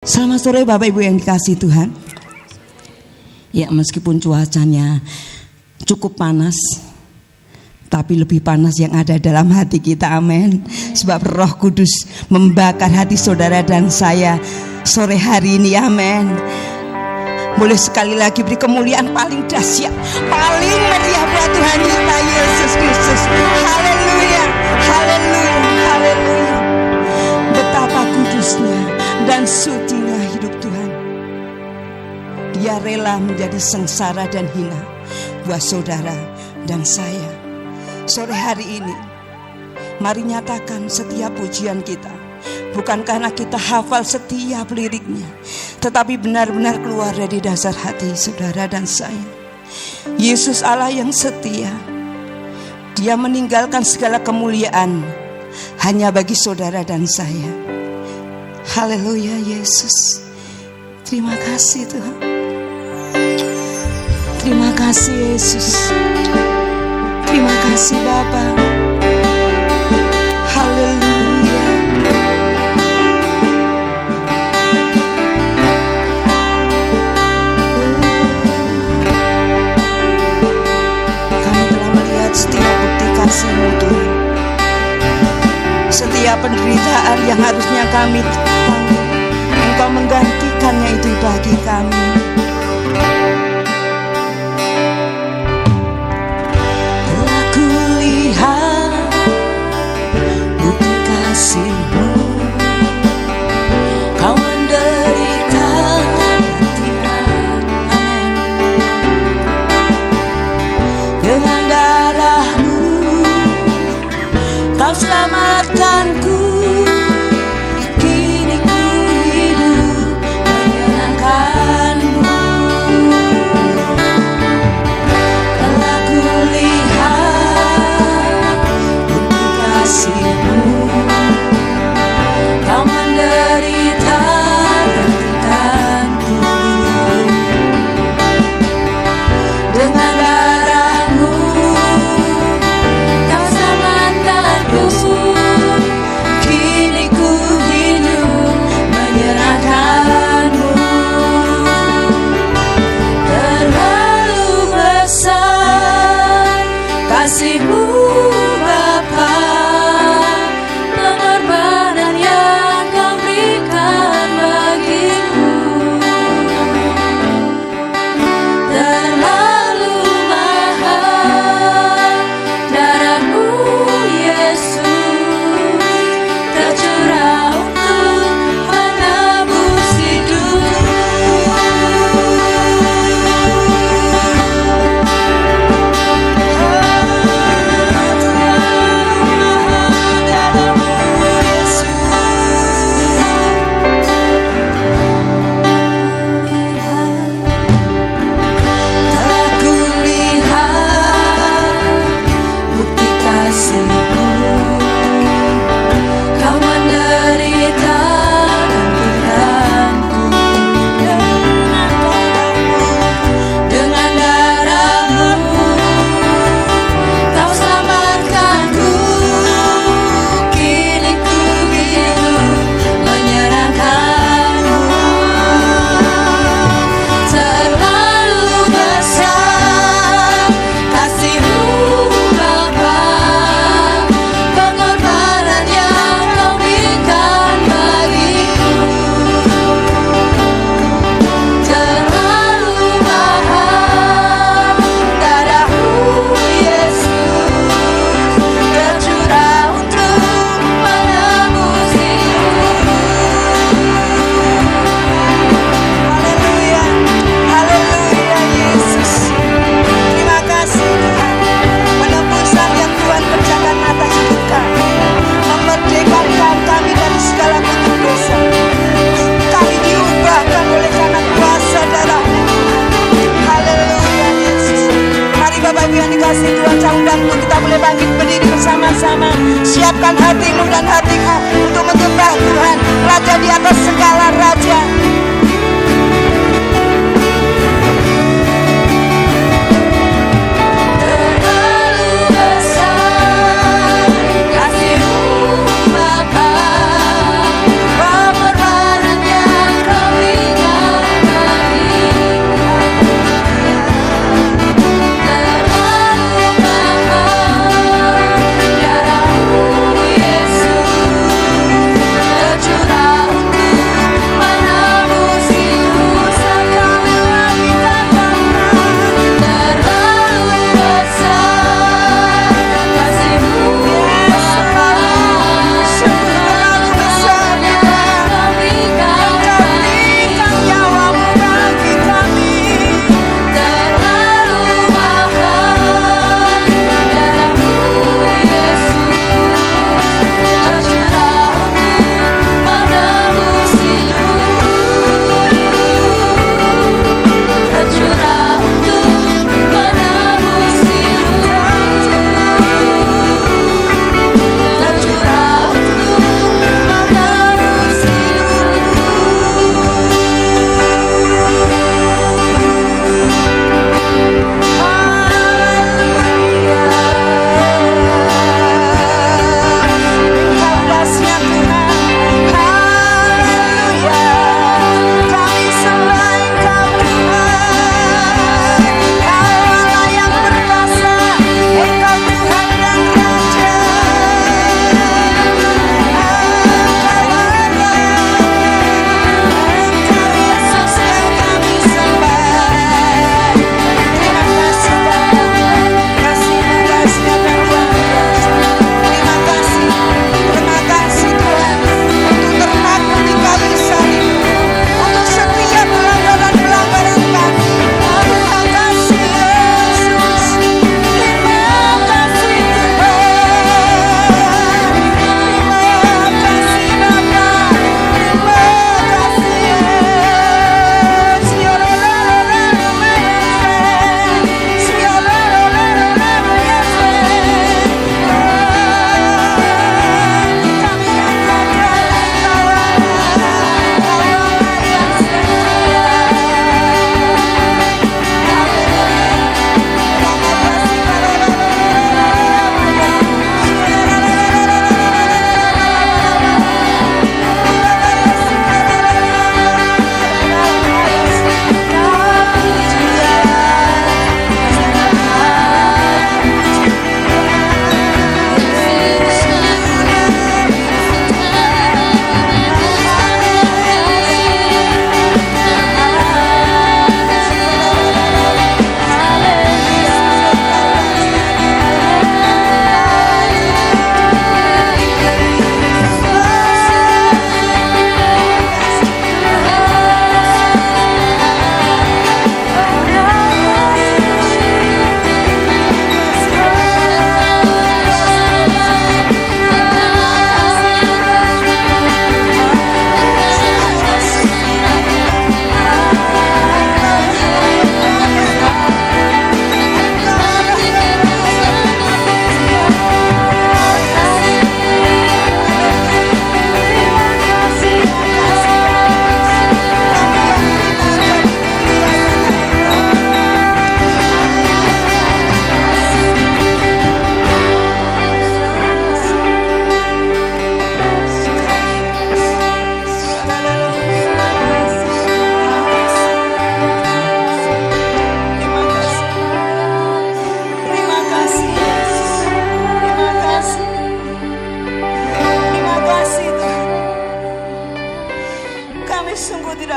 Selamat sore Bapak Ibu yang dikasihi Tuhan. Ya, meskipun cuacanya cukup panas, tapi lebih panas yang ada dalam hati kita, amin. Sebab Roh Kudus membakar hati saudara dan saya sore hari ini, amin. Boleh sekali lagi beri kemuliaan paling dahsyat, paling meriah buat Tuhan kita Yesus Kristus. Haleluya, haleluya, haleluya. Betapa kudusnya dan sucinya hidup Tuhan. Dia rela menjadi sengsara dan hina buat saudara dan saya. Sore hari ini, mari nyatakan setiap pujian kita bukan karena kita hafal setiap liriknya, tetapi benar-benar keluar dari dasar hati saudara dan saya. Yesus Allah yang setia, Dia meninggalkan segala kemuliaan hanya bagi saudara dan saya. Haleluya Yesus. Terima kasih Tuhan. Terima kasih Yesus. Terima kasih Bapa. Haleluya. Kami telah melihat setiap bukti kasih-Mu Tuhan. Setiap penderitaan yang harusnya kami tanggung, Engkau menggantikannya itu bagi kami. Telah kulihat bukti kasih-Mu, Kau menderita gantian, amin. Dengan darah-Mu Kau selamatkanku, kini ku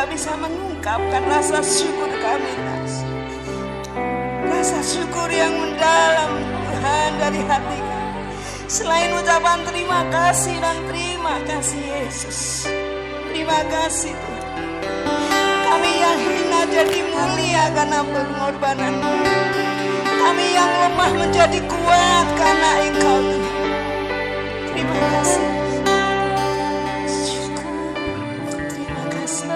nggak bisa mengungkapkan rasa syukur kami, rasa syukur yang mendalam Tuhan dari hati kami. Selain ucapan terima kasih dan terima kasih Yesus, terima kasih Tuhan. Kami yang hina jadi mulia karena pengorbanan-Mu. Kami yang lemah menjadi kuat karena Engkau Tuhan. Terima kasih. Terima kasih.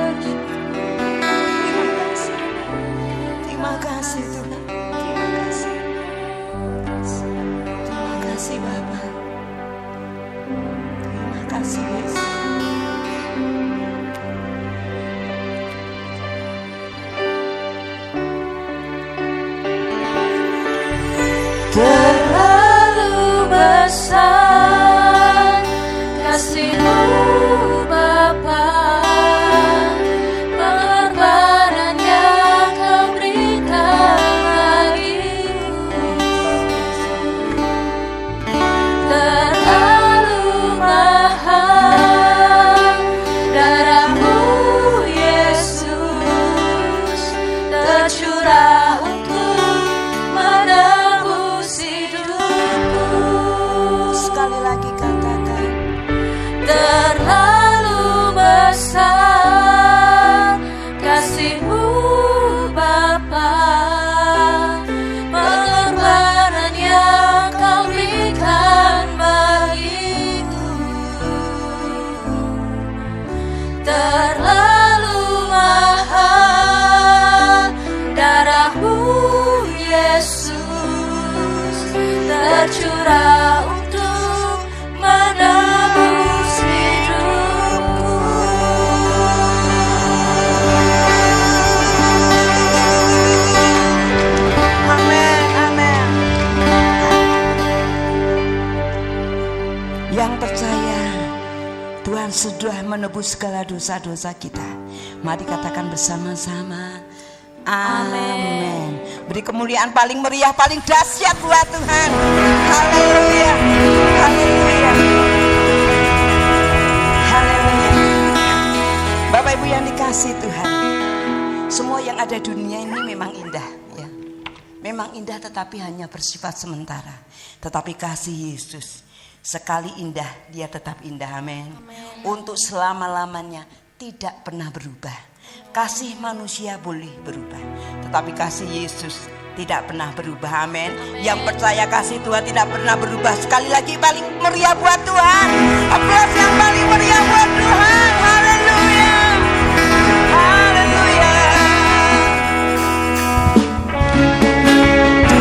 Terima kasih Tuhan. Terima kasih. Terima kasih Bapa. Terima kasih Yesus. Terlalu besar kasih-Mu Bapa, pengorbanan yang Kau berikan bagiku. Terlalu mahal darah-Mu Yesus tercurah untuk menebus hidupku. Sekali lagi katakan, terlalu besar kasih-Mu Bapa, pengorbanan yang Kau berikan bagiku. Terlalu mahal darah-Mu Yesus tercurah untuk menebus hidupku. amin, amin. Yang percaya Tuhan sudah menebus segala dosa-dosa kita, mari katakan bersama-sama, amin. Beri kemuliaan paling meriah, paling dahsyat buat Tuhan. Haleluya, haleluya, haleluya. Bapak Ibu yang dikasih Tuhan, semua yang ada di dunia ini memang indah, ya. Memang indah, tetapi hanya bersifat sementara. Tetapi kasih Yesus sekali indah, Dia tetap indah, amin. Untuk selama-lamanya tidak pernah berubah. Kasih manusia boleh berubah, tetapi kasih Yesus tidak pernah berubah, amin. Yang percaya kasih Tuhan tidak pernah berubah. Sekali lagi paling meriah buat Tuhan. Aplaus yang paling meriah buat Tuhan. Haleluya, haleluya.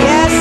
Yes.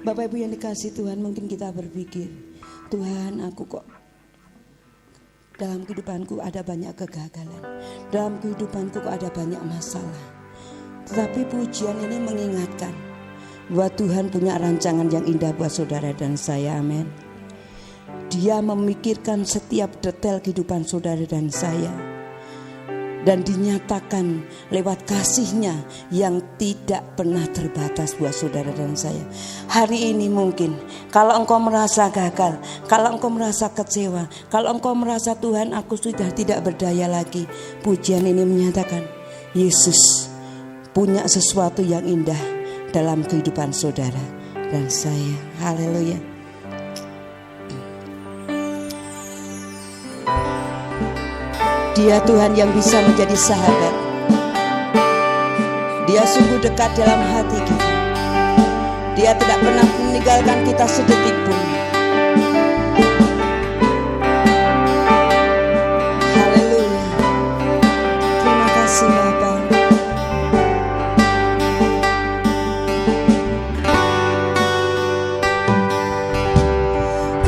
Bapak Ibu yang dikasih Tuhan, mungkin kita berpikir, Tuhan, aku kok dalam kehidupanku ada banyak kegagalan, dalam kehidupanku kok ada banyak masalah. Tetapi pujian ini mengingatkan bahwa Tuhan punya rancangan yang indah buat saudara dan saya, amin. Dia memikirkan setiap detail kehidupan saudara dan saya, dan dinyatakan lewat kasih-Nya yang tidak pernah terbatas buat saudara dan saya. Hari ini mungkin kalau engkau merasa gagal, kalau engkau merasa kecewa, kalau engkau merasa Tuhan aku sudah tidak berdaya lagi, pujian ini menyatakan Yesus punya sesuatu yang indah dalam kehidupan saudara dan saya. Haleluya. Dia Tuhan yang bisa menjadi sahabat. Dia sungguh dekat dalam hati kita. Dia tidak pernah meninggalkan kita sedetik pun. Haleluya. Terima kasih Bapa.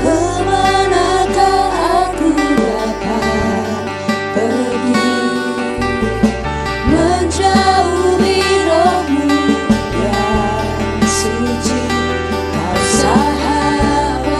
Kemanakah aku dapat pergi menjauhi Roh-Mu yang suci? Kau sahabat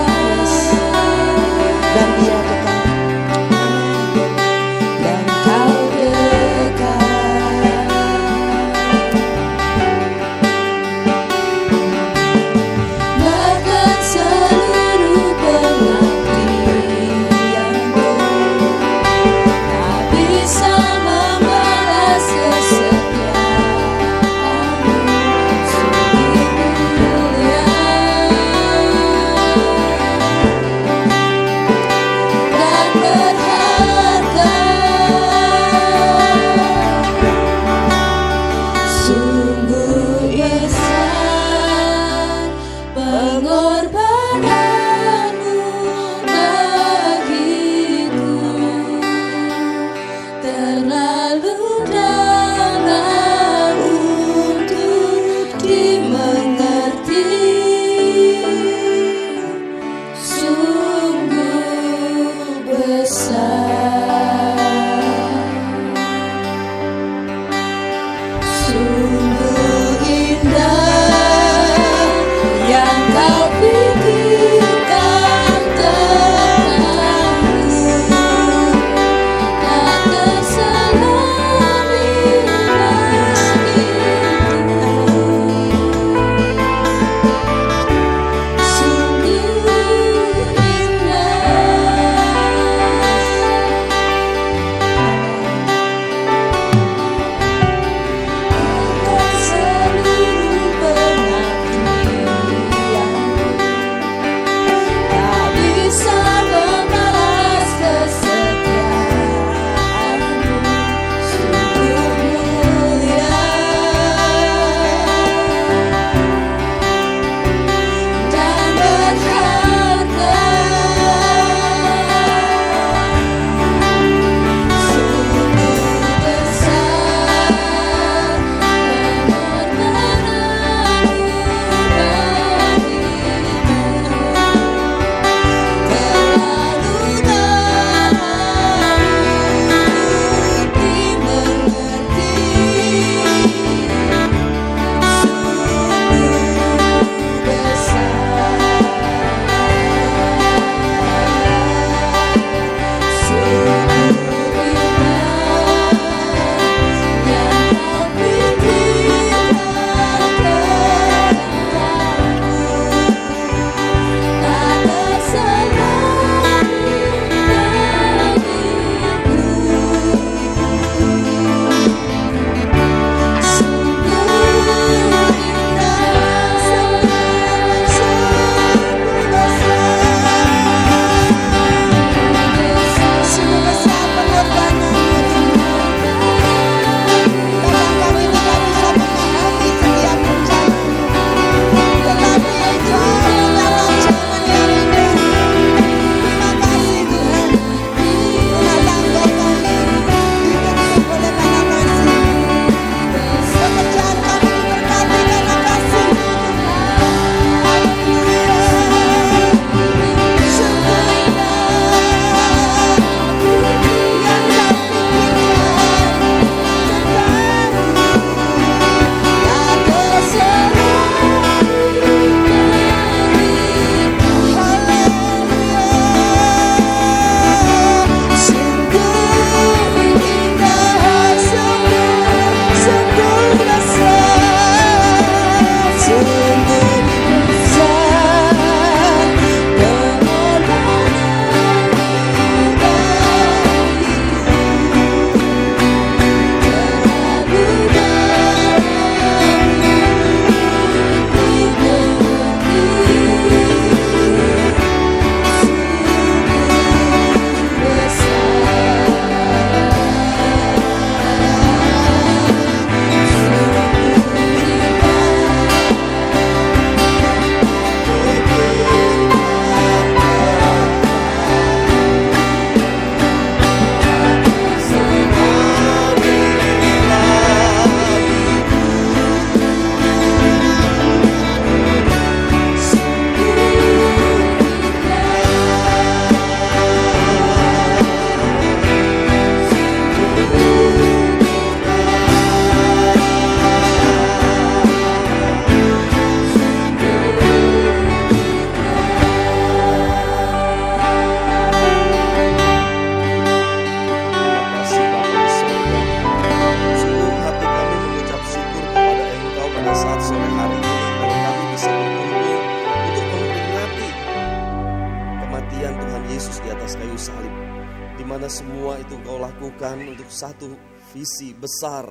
di mana semua itu Engkau lakukan untuk satu visi besar,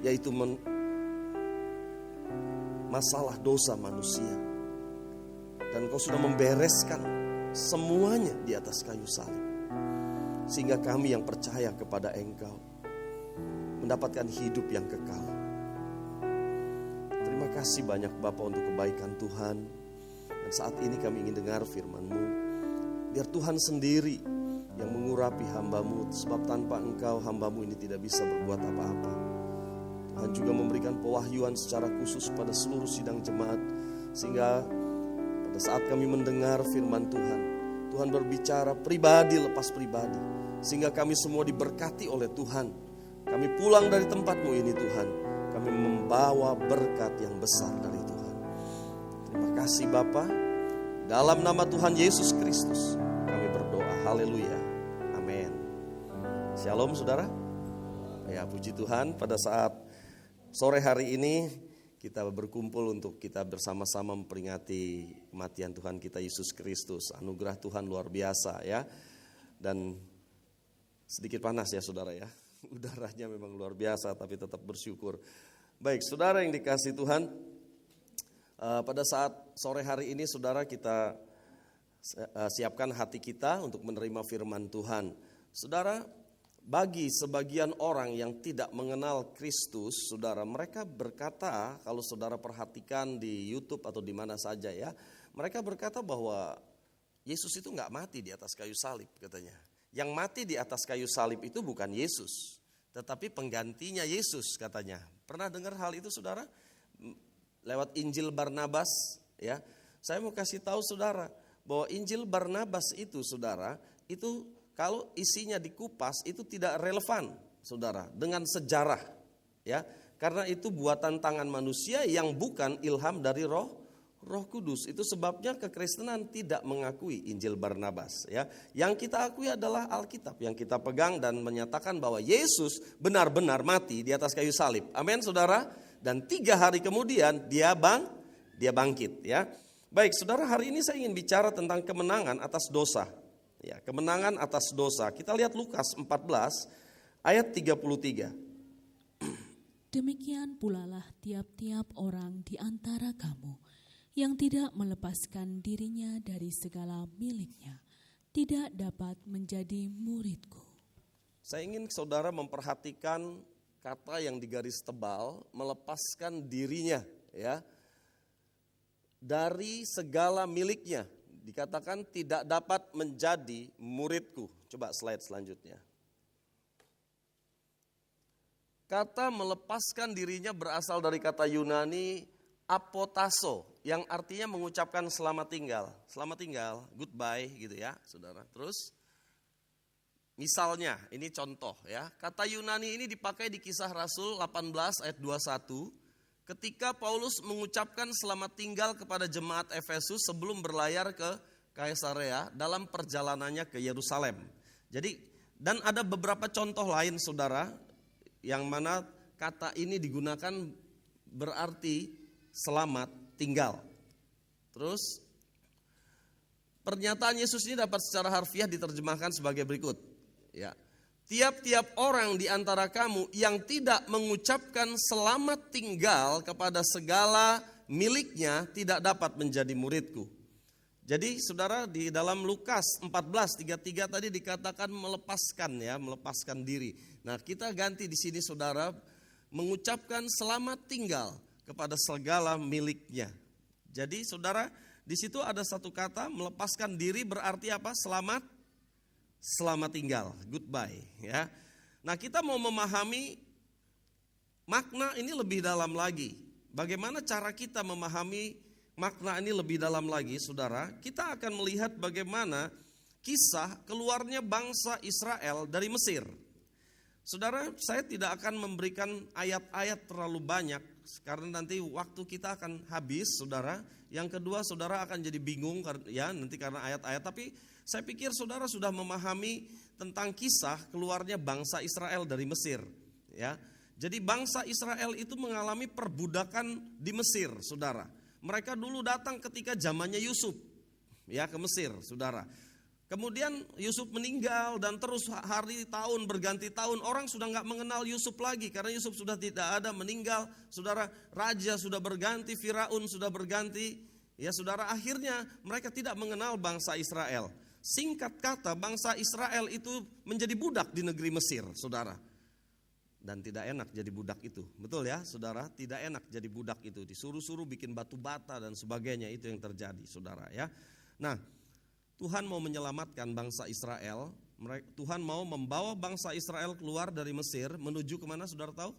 yaitu masalah dosa manusia. Dan Engkau sudah membereskan semuanya di atas kayu salib, sehingga kami yang percaya kepada Engkau mendapatkan hidup yang kekal. Terima kasih banyak Bapa untuk kebaikan Tuhan. Dan saat ini kami ingin dengar firman-Mu. Biar Tuhan sendiri yang mengurapi hamba-Mu, sebab tanpa Engkau hamba-Mu ini tidak bisa berbuat apa-apa. Tuhan juga memberikan pewahyuan secara khusus pada seluruh sidang jemaat, sehingga pada saat kami mendengar firman Tuhan, Tuhan berbicara pribadi lepas pribadi, sehingga kami semua diberkati oleh Tuhan. Kami pulang dari tempat-Mu ini Tuhan, kami membawa berkat yang besar dari Tuhan. Terima kasih Bapa. Dalam nama Tuhan Yesus Kristus kami berdoa. Haleluya. Amin. Shalom saudara. Ya, puji Tuhan, pada saat sore hari ini kita berkumpul untuk kita bersama-sama memperingati kematian Tuhan kita Yesus Kristus. Anugerah Tuhan luar biasa ya. Dan sedikit panas ya saudara ya. Udaranya memang luar biasa, tapi tetap bersyukur. Baik, saudara yang dikasihi Tuhan, pada saat sore hari ini saudara kita siapkan hati kita untuk menerima firman Tuhan. Saudara, bagi sebagian orang yang tidak mengenal Kristus, saudara, mereka berkata, kalau saudara perhatikan di YouTube atau di mana saja ya, mereka berkata bahwa Yesus itu nggak mati di atas kayu salib katanya. Yang mati di atas kayu salib itu bukan Yesus, tetapi penggantinya Yesus katanya. Pernah dengar hal itu saudara? Lewat Injil Barnabas ya. Saya mau kasih tahu saudara bahwa Injil Barnabas itu saudara, itu kalau isinya dikupas itu tidak relevan saudara dengan sejarah ya. Karena itu buatan tangan manusia yang bukan ilham dari Roh Kudus. Itu sebabnya kekristenan tidak mengakui Injil Barnabas ya. Yang kita akui adalah Alkitab yang kita pegang dan menyatakan bahwa Yesus benar-benar mati di atas kayu salib. Amin saudara. Dan 3 hari kemudian dia bangkit ya. Baik saudara, hari ini saya ingin bicara tentang kemenangan atas dosa. Ya, kemenangan atas dosa. Kita lihat Lukas 14 ayat 33. Demikian pulalah tiap-tiap orang di antara kamu yang tidak melepaskan dirinya dari segala miliknya tidak dapat menjadi muridku. Saya ingin saudara memperhatikan kata yang digaris tebal, melepaskan dirinya ya dari segala miliknya. Dikatakan tidak dapat menjadi muridku. Coba slide selanjutnya. Kata melepaskan dirinya berasal dari kata Yunani apotaso, yang artinya mengucapkan selamat tinggal, goodbye gitu ya saudara. Terus misalnya, ini contoh ya, kata Yunani ini dipakai di Kisah Rasul 18 ayat 21 ketika Paulus mengucapkan selamat tinggal kepada jemaat Efesus sebelum berlayar ke Kaisarea dalam perjalanannya ke Yerusalem. Jadi, dan ada beberapa contoh lain saudara, yang mana kata ini digunakan berarti selamat tinggal. Terus, pernyataan Yesus ini dapat secara harfiah diterjemahkan sebagai berikut. Ya, tiap-tiap orang di antara kamu yang tidak mengucapkan selamat tinggal kepada segala miliknya tidak dapat menjadi muridku. Jadi saudara, di dalam Lukas 14:33 tadi dikatakan melepaskan diri. Nah, kita ganti di sini saudara, mengucapkan selamat tinggal kepada segala miliknya. Jadi saudara, di situ ada satu kata melepaskan diri berarti apa? Selamat tinggal, goodbye ya. Nah, kita mau memahami makna ini lebih dalam lagi. Bagaimana cara kita memahami makna ini lebih dalam lagi, saudara? Kita akan melihat bagaimana kisah keluarnya bangsa Israel dari Mesir. Saudara, saya tidak akan memberikan ayat-ayat terlalu banyak karena nanti waktu kita akan habis, saudara. Yang kedua, saudara akan jadi bingung ya nanti karena ayat-ayat. Tapi saya pikir saudara sudah memahami tentang kisah keluarnya bangsa Israel dari Mesir. Ya, jadi bangsa Israel itu mengalami perbudakan di Mesir, saudara. Mereka dulu datang ketika zamannya Yusuf, ya ke Mesir, saudara. Kemudian Yusuf meninggal dan terus hari tahun berganti tahun, orang sudah nggak mengenal Yusuf lagi karena Yusuf sudah tidak ada, meninggal. Saudara, raja sudah berganti, Firaun sudah berganti. Ya saudara, akhirnya mereka tidak mengenal bangsa Israel. Singkat kata, bangsa Israel itu menjadi budak di negeri Mesir, saudara. Dan tidak enak jadi budak itu, betul ya saudara? Tidak enak jadi budak itu, disuruh-suruh bikin batu bata dan sebagainya, itu yang terjadi saudara ya. Nah, Tuhan mau menyelamatkan bangsa Israel. Tuhan mau membawa bangsa Israel keluar dari Mesir menuju kemana saudara tahu?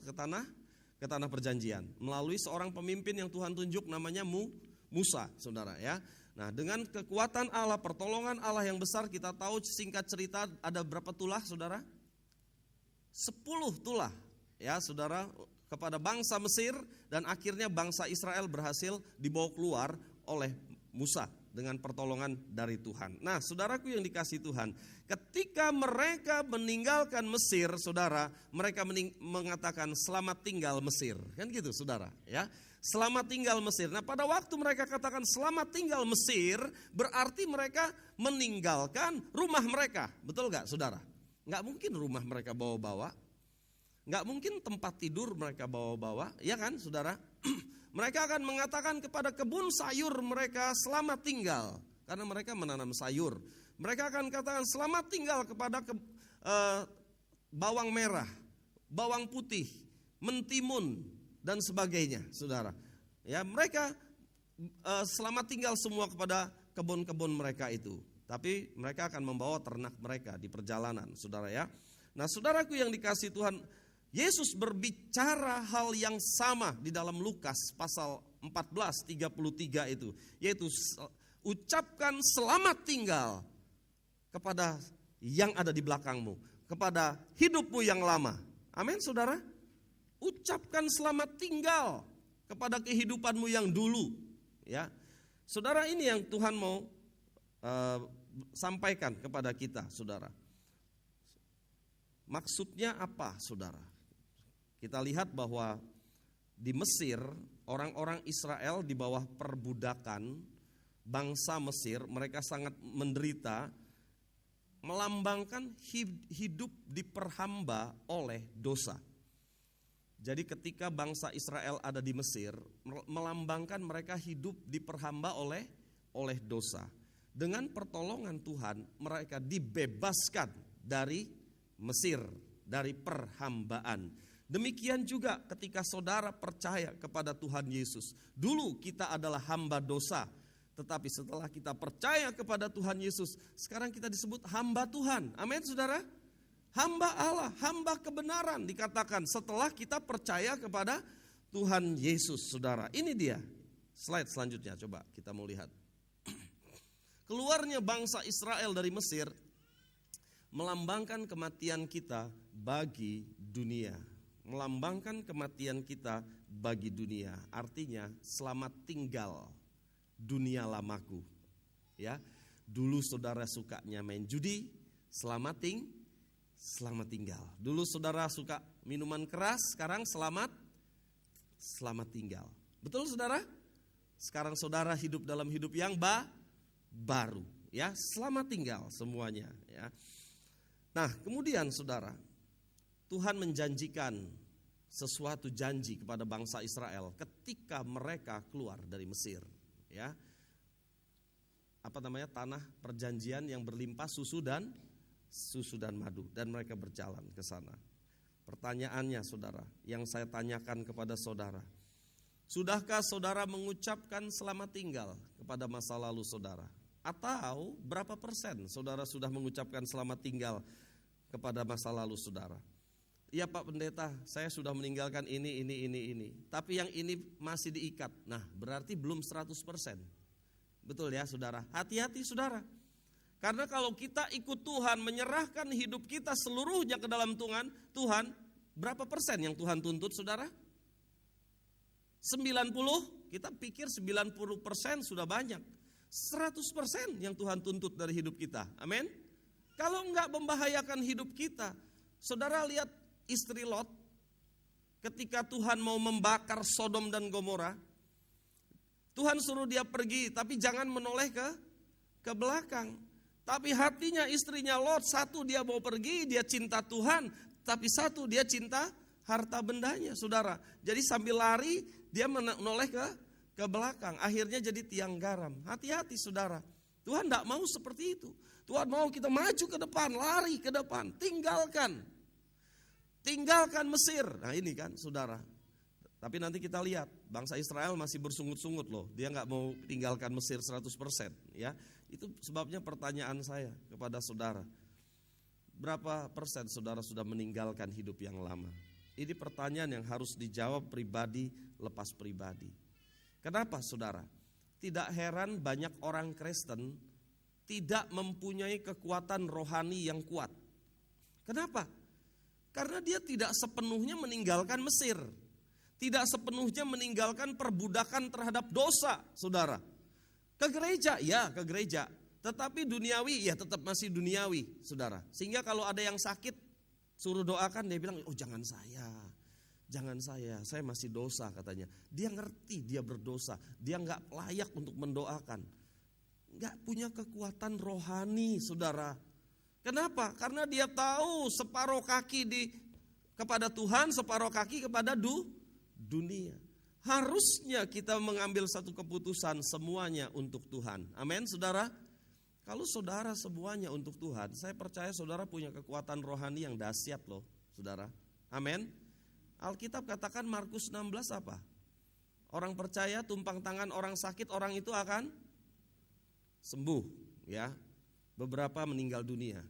Ke tanah perjanjian. Melalui seorang pemimpin yang Tuhan tunjuk namanya Musa saudara ya. Nah, dengan kekuatan Allah, pertolongan Allah yang besar, kita tahu singkat cerita ada berapa tulah saudara? 10 tulah ya saudara kepada bangsa Mesir, dan akhirnya bangsa Israel berhasil dibawa keluar oleh Musa dengan pertolongan dari Tuhan. Nah, saudaraku yang dikasihi Tuhan, ketika mereka meninggalkan Mesir, saudara, mereka mengatakan selamat tinggal Mesir, kan gitu, saudara, ya. Selamat tinggal Mesir. Nah, pada waktu mereka katakan selamat tinggal Mesir, berarti mereka meninggalkan rumah mereka, betul gak, saudara? Gak mungkin rumah mereka bawa-bawa, gak mungkin tempat tidur mereka bawa-bawa, ya kan, saudara? Mereka akan mengatakan kepada kebun sayur mereka selamat tinggal, karena mereka menanam sayur. Mereka akan katakan selamat tinggal kepada bawang merah, bawang putih, mentimun dan sebagainya, saudara. Ya, mereka selamat tinggal semua kepada kebun-kebun mereka itu. Tapi mereka akan membawa ternak mereka di perjalanan, saudara ya. Nah, saudaraku yang dikasihi Tuhan, Yesus berbicara hal yang sama di dalam Lukas pasal 14:33 itu, yaitu ucapkan selamat tinggal kepada yang ada di belakangmu, kepada hidupmu yang lama. Amin saudara. Ucapkan selamat tinggal kepada kehidupanmu yang dulu, ya. Saudara, ini yang Tuhan mau sampaikan kepada kita, saudara. Maksudnya apa, saudara? Kita lihat bahwa di Mesir, orang-orang Israel di bawah perbudakan bangsa Mesir, mereka sangat menderita, melambangkan hidup diperhamba oleh dosa. Jadi ketika bangsa Israel ada di Mesir, melambangkan mereka hidup diperhamba oleh dosa. Dengan pertolongan Tuhan, mereka dibebaskan dari Mesir, dari perhambaan. Demikian juga ketika saudara percaya kepada Tuhan Yesus. Dulu kita adalah hamba dosa, tetapi setelah kita percaya kepada Tuhan Yesus, sekarang kita disebut hamba Tuhan. Amin saudara. Hamba Allah, hamba kebenaran dikatakan setelah kita percaya kepada Tuhan Yesus, saudara. Ini dia. Slide selanjutnya, coba kita mau lihat. Keluarnya bangsa Israel dari Mesir melambangkan kematian kita bagi dunia. Melambangkan kematian kita bagi dunia. Artinya selamat tinggal dunia lamaku. Ya, dulu saudara sukanya main judi, selamat tinggal. Dulu saudara suka minuman keras, sekarang selamat tinggal. Betul saudara? Sekarang saudara hidup dalam hidup yang baru, ya, selamat tinggal semuanya, ya. Nah, kemudian saudara, Tuhan menjanjikan sesuatu janji kepada bangsa Israel ketika mereka keluar dari Mesir, ya. Apa namanya? Tanah perjanjian yang berlimpah susu dan madu, dan mereka berjalan ke sana. Pertanyaannya saudara, yang saya tanyakan kepada saudara, sudahkah saudara mengucapkan selamat tinggal kepada masa lalu saudara? Atau berapa persen saudara sudah mengucapkan selamat tinggal kepada masa lalu saudara? Ya Pak Pendeta, saya sudah meninggalkan ini. Tapi yang ini masih diikat. Nah, berarti belum 100%. Betul ya saudara? Hati-hati saudara. Karena kalau kita ikut Tuhan, menyerahkan hidup kita seluruhnya ke dalam Tuhan, berapa persen yang Tuhan tuntut saudara? 90, kita pikir 90% sudah banyak. 100% yang Tuhan tuntut dari hidup kita. Amin. Kalau enggak membahayakan hidup kita, saudara lihat istri Lot ketika Tuhan mau membakar Sodom dan Gomora. Tuhan suruh dia pergi, tapi jangan menoleh ke belakang. Tapi hatinya istrinya Lot, satu dia mau pergi, dia cinta Tuhan, tapi satu dia cinta harta bendanya, saudara. Jadi sambil lari dia menoleh ke belakang, akhirnya jadi tiang garam. Hati-hati saudara, Tuhan tidak mau seperti itu. Tuhan mau kita maju ke depan, lari ke depan, tinggalkan Mesir. Nah ini kan saudara. Tapi nanti kita lihat, bangsa Israel masih bersungut-sungut loh. Dia nggak mau tinggalkan Mesir 100%. Ya, itu sebabnya pertanyaan saya kepada saudara. Berapa persen saudara sudah meninggalkan hidup yang lama? Ini pertanyaan yang harus dijawab pribadi lepas pribadi. Kenapa saudara? Tidak heran banyak orang Kristen tidak mempunyai kekuatan rohani yang kuat. Kenapa? Karena dia tidak sepenuhnya meninggalkan Mesir. Tidak sepenuhnya meninggalkan perbudakan terhadap dosa, saudara. Ke gereja, ya ke gereja. Tetapi duniawi, ya tetap masih duniawi, saudara. Sehingga kalau ada yang sakit, suruh doakan, dia bilang, oh jangan saya masih dosa katanya. Dia ngerti dia berdosa, dia gak layak untuk mendoakan. Gak punya kekuatan rohani, saudara. Kenapa? Karena dia tahu separuh kaki kepada Tuhan, separuh kaki kepada dunia. Harusnya kita mengambil satu keputusan semuanya untuk Tuhan. Amin, saudara. Kalau saudara semuanya untuk Tuhan, saya percaya saudara punya kekuatan rohani yang dahsyat loh, saudara. Amin. Alkitab katakan Markus 16 apa? Orang percaya tumpang tangan orang sakit, orang itu akan sembuh, ya. Beberapa meninggal dunia.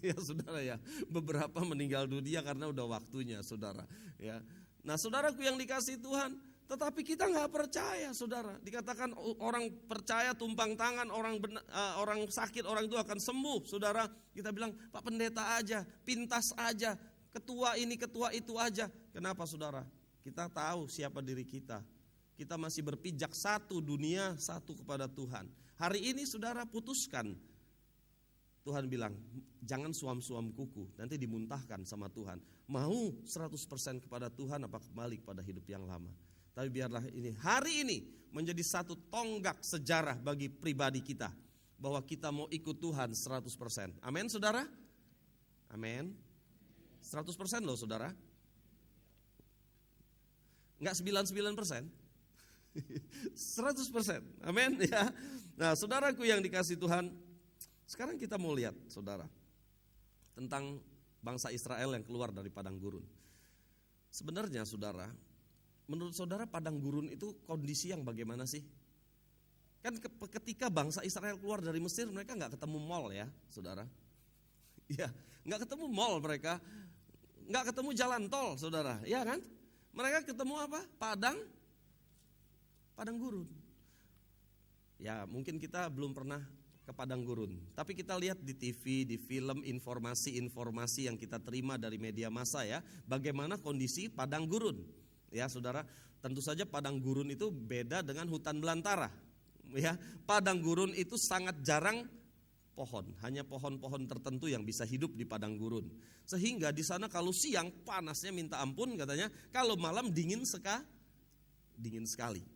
Ya saudara ya, beberapa meninggal dunia karena udah waktunya, saudara. Ya. Nah saudaraku yang dikasih Tuhan, tetapi kita nggak percaya, saudara. Dikatakan orang percaya tumpang tangan, orang sakit, orang itu akan sembuh, saudara. Kita bilang Pak Pendeta aja, pintas aja, ketua ini ketua itu aja. Kenapa saudara? Kita tahu siapa diri kita. Kita masih berpijak satu dunia, satu kepada Tuhan. Hari ini saudara putuskan. Tuhan bilang, jangan suam-suam kuku, nanti dimuntahkan sama Tuhan. Mau 100% kepada Tuhan apa kembali kepada hidup yang lama. Tapi biarlah ini, hari ini menjadi satu tonggak sejarah bagi pribadi kita. Bahwa kita mau ikut Tuhan 100%. Amin saudara? Amin. 100% loh saudara. Enggak 99%. 100%. Amin ya. Nah saudaraku yang dikasih Tuhan, sekarang kita mau lihat saudara tentang bangsa Israel yang keluar dari padang gurun. Sebenarnya saudara, menurut saudara padang gurun itu kondisi yang bagaimana sih? Kan ketika bangsa Israel keluar dari Mesir, mereka gak ketemu mall ya saudara. Ya, gak ketemu mall mereka, gak ketemu jalan tol saudara, ya kan? Mereka ketemu apa? Padang gurun. Ya mungkin kita belum pernah ke padang gurun, tapi kita lihat di TV, di film, informasi yang kita terima dari media massa ya, bagaimana kondisi padang gurun. Ya saudara, tentu saja padang gurun itu beda dengan hutan belantara. Ya, padang gurun itu sangat jarang pohon, hanya pohon-pohon tertentu yang bisa hidup di padang gurun. Sehingga di sana kalau siang panasnya minta ampun katanya, kalau malam dingin sekali.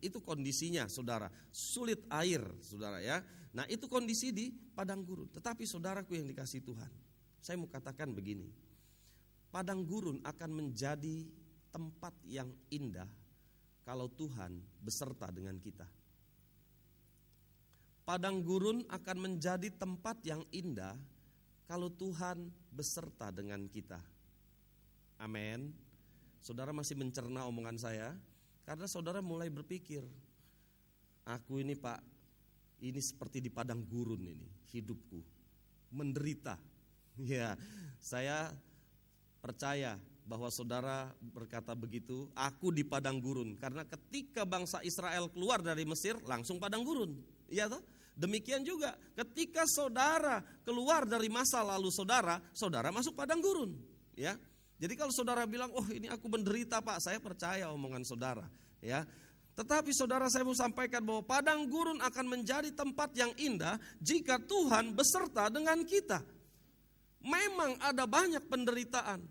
Itu kondisinya saudara, sulit air saudara ya. Nah itu kondisi di padang gurun. Tetapi saudaraku yang dikasih Tuhan, saya mau katakan begini, padang gurun akan menjadi tempat yang indah kalau Tuhan beserta dengan kita. Padang gurun akan menjadi tempat yang indah kalau Tuhan beserta dengan kita. Amin. Saudara masih mencerna omongan saya? Karena saudara mulai berpikir, aku ini Pak, ini seperti di padang gurun ini, hidupku, menderita. Ya, saya percaya bahwa saudara berkata begitu, aku di padang gurun. Karena ketika bangsa Israel keluar dari Mesir, langsung padang gurun. Iya toh? Demikian juga ketika saudara keluar dari masa lalu saudara masuk padang gurun. Ya. Jadi kalau saudara bilang, oh ini aku menderita Pak, saya percaya omongan saudara. Ya. Tetapi saudara saya mau sampaikan bahwa padang gurun akan menjadi tempat yang indah jika Tuhan beserta dengan kita. Memang ada banyak penderitaan,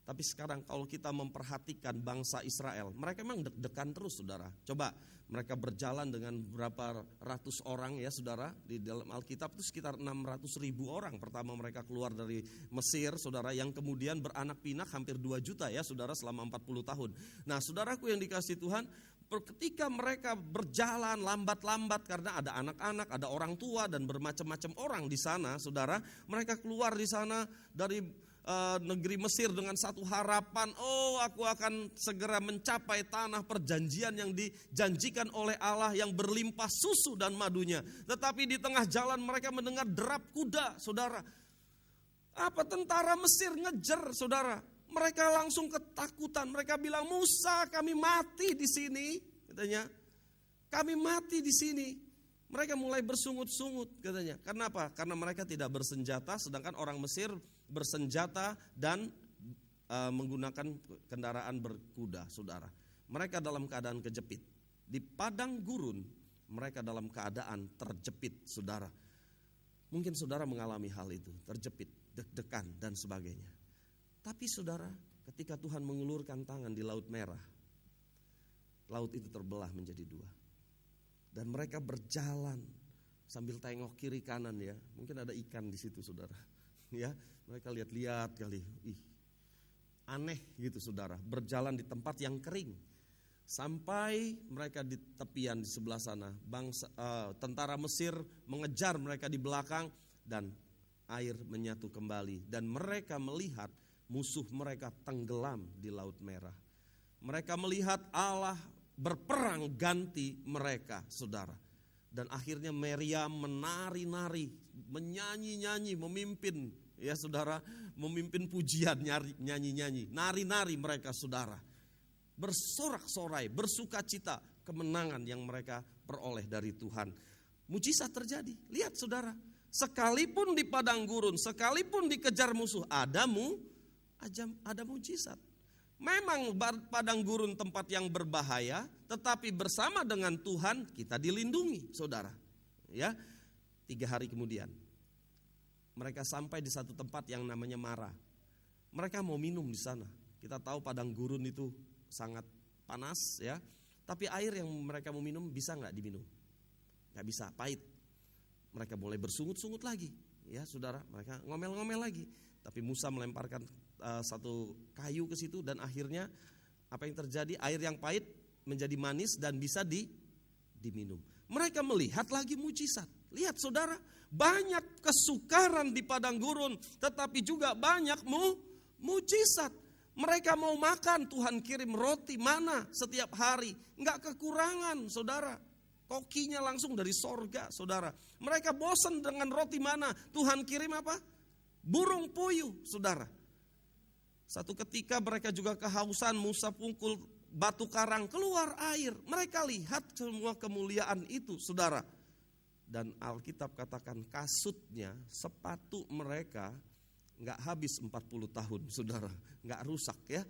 Tapi sekarang kalau kita memperhatikan bangsa Israel, mereka memang deg-degan terus saudara. Coba mereka berjalan dengan berapa ratus orang ya saudara. Di dalam Alkitab itu sekitar 600 ribu orang. Pertama mereka keluar dari Mesir saudara, yang kemudian beranak pinak hampir 2 juta ya saudara selama 40 tahun. Nah saudaraku yang dikasihi Tuhan, ketika mereka berjalan lambat-lambat karena ada anak-anak, ada orang tua dan bermacam-macam orang di sana saudara. Mereka keluar di sana dari negeri Mesir dengan satu harapan, oh aku akan segera mencapai tanah perjanjian yang dijanjikan oleh Allah yang berlimpah susu dan madunya. Tetapi di tengah jalan mereka mendengar derap kuda saudara. Apa tentara Mesir ngejar saudara. Mereka langsung ketakutan, mereka bilang, Musa kami mati di sini, katanya. Kami mati di sini. Mereka mulai bersungut-sungut katanya. Kenapa? Karena mereka tidak bersenjata, sedangkan orang Mesir bersenjata dan menggunakan kendaraan berkuda, saudara. Mereka dalam keadaan kejepit. Di padang gurun, mereka dalam keadaan terjepit, saudara. Mungkin saudara mengalami hal itu, terjepit, deg-degan dan sebagainya. Tapi saudara, ketika Tuhan mengulurkan tangan di Laut Merah, laut itu terbelah menjadi 2. Dan mereka berjalan sambil tengok kiri kanan ya. Mungkin ada ikan di situ saudara. Ya, mereka lihat-lihat kali. Ih, aneh gitu saudara. Berjalan di tempat yang kering. Sampai mereka di tepian di sebelah sana. Tentara Mesir mengejar mereka di belakang. Dan air menyatu kembali. Dan mereka melihat musuh mereka tenggelam di Laut Merah. Mereka melihat Allah berperang ganti mereka, saudara. Dan akhirnya Meriam menari-nari, menyanyi-nyanyi, memimpin, ya saudara, memimpin pujian, nyanyi-nyanyi, nari-nari mereka, saudara. Bersorak-sorai, bersukacita kemenangan yang mereka peroleh dari Tuhan. Mujizat terjadi. Lihat saudara, sekalipun di padang gurun, sekalipun dikejar musuh, ada mujizat. Memang padang gurun tempat yang berbahaya, tetapi bersama dengan Tuhan kita dilindungi, saudara. Ya, 3 hari kemudian mereka sampai di satu tempat yang namanya Mara. Mereka mau minum di sana. Kita tahu padang gurun itu sangat panas, ya. Tapi air yang mereka mau minum bisa nggak diminum? Nggak bisa, pahit. Mereka mulai bersungut-sungut lagi, ya, saudara. Mereka ngomel-ngomel lagi. Tapi Musa melemparkan satu kayu ke situ dan akhirnya apa yang terjadi? Air yang pahit menjadi manis dan bisa diminum. Mereka melihat lagi mujizat. Lihat saudara, banyak kesukaran di padang gurun, tetapi juga banyak mujizat. Mereka mau makan, Tuhan kirim roti mana setiap hari, nggak kekurangan, saudara. Kokinya langsung dari sorga, saudara. Mereka bosan dengan roti mana, Tuhan kirim apa? Burung puyuh, saudara. Satu ketika mereka juga kehausan, Musa pungkul batu karang, keluar air. Mereka lihat semua kemuliaan itu, saudara. Dan Alkitab katakan kasutnya, sepatu mereka gak habis 40 tahun, saudara. Gak rusak ya.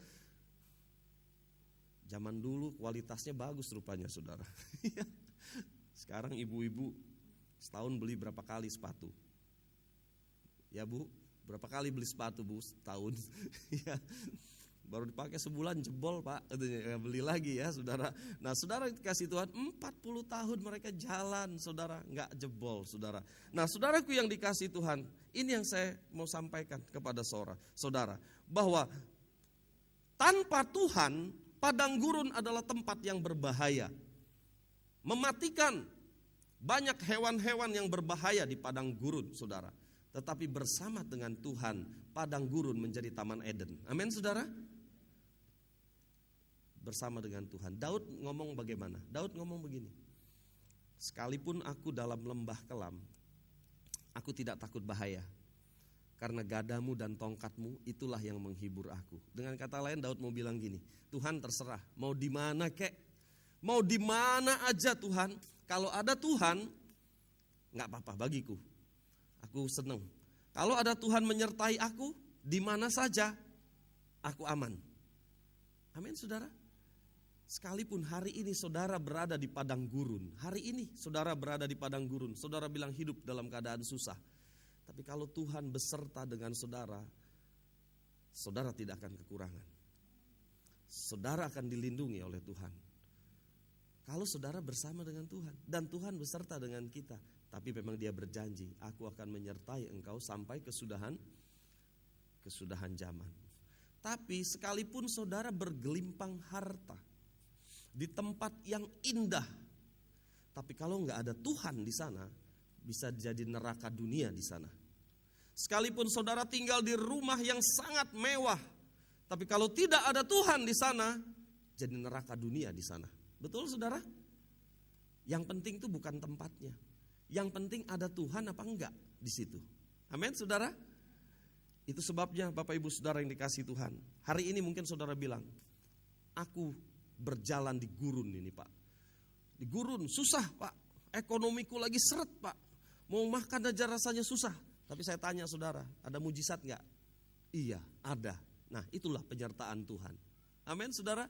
Zaman dulu kualitasnya bagus rupanya, saudara. Sekarang ibu-ibu setahun beli berapa kali sepatu? Ya bu, berapa kali beli sepatu bu? Setahun. Ya, baru dipakai sebulan jebol pak, ya, beli lagi ya saudara. Nah saudara dikasih Tuhan 40 tahun mereka jalan saudara, gak jebol saudara. Nah saudaraku yang dikasih Tuhan, ini yang saya mau sampaikan kepada saudara, bahwa tanpa Tuhan padang gurun adalah tempat yang berbahaya, mematikan. Banyak hewan-hewan yang berbahaya di padang gurun saudara. Tetapi bersama dengan Tuhan, padang gurun menjadi taman Eden. Amin saudara? Bersama dengan Tuhan. Daud ngomong bagaimana? Daud ngomong begini. Sekalipun aku dalam lembah kelam, aku tidak takut bahaya. Karena gadamu dan tongkatmu itulah yang menghibur aku. Dengan kata lain Daud mau bilang gini, Tuhan terserah, mau di mana kek? Mau di mana aja Tuhan. Kalau ada Tuhan, enggak apa-apa bagiku. Aku senang. Kalau ada Tuhan menyertai aku, di mana saja aku aman. Amin saudara. Sekalipun hari ini saudara berada di padang gurun, hari ini saudara berada di padang gurun, saudara bilang hidup dalam keadaan susah. Tapi kalau Tuhan beserta dengan saudara, saudara tidak akan kekurangan. Saudara akan dilindungi oleh Tuhan. Kalau saudara bersama dengan Tuhan dan Tuhan beserta dengan kita. Tapi memang Dia berjanji, aku akan menyertai engkau sampai kesudahan zaman. Tapi sekalipun saudara bergelimpang harta di tempat yang indah, tapi kalau nggak ada Tuhan di sana, bisa jadi neraka dunia di sana. Sekalipun saudara tinggal di rumah yang sangat mewah, tapi kalau tidak ada Tuhan di sana, jadi neraka dunia di sana. Betul saudara? Yang penting itu bukan tempatnya. Yang penting ada Tuhan apa enggak di situ. Amin saudara? Itu sebabnya Bapak Ibu Saudara yang dikasihi Tuhan. Hari ini mungkin saudara bilang, aku berjalan di gurun ini Pak. Di gurun susah Pak. Ekonomiku lagi seret Pak. Mau makan aja rasanya susah. Tapi saya tanya saudara, ada mujizat enggak? Iya, ada. Nah, itulah penyertaan Tuhan. Amin, saudara.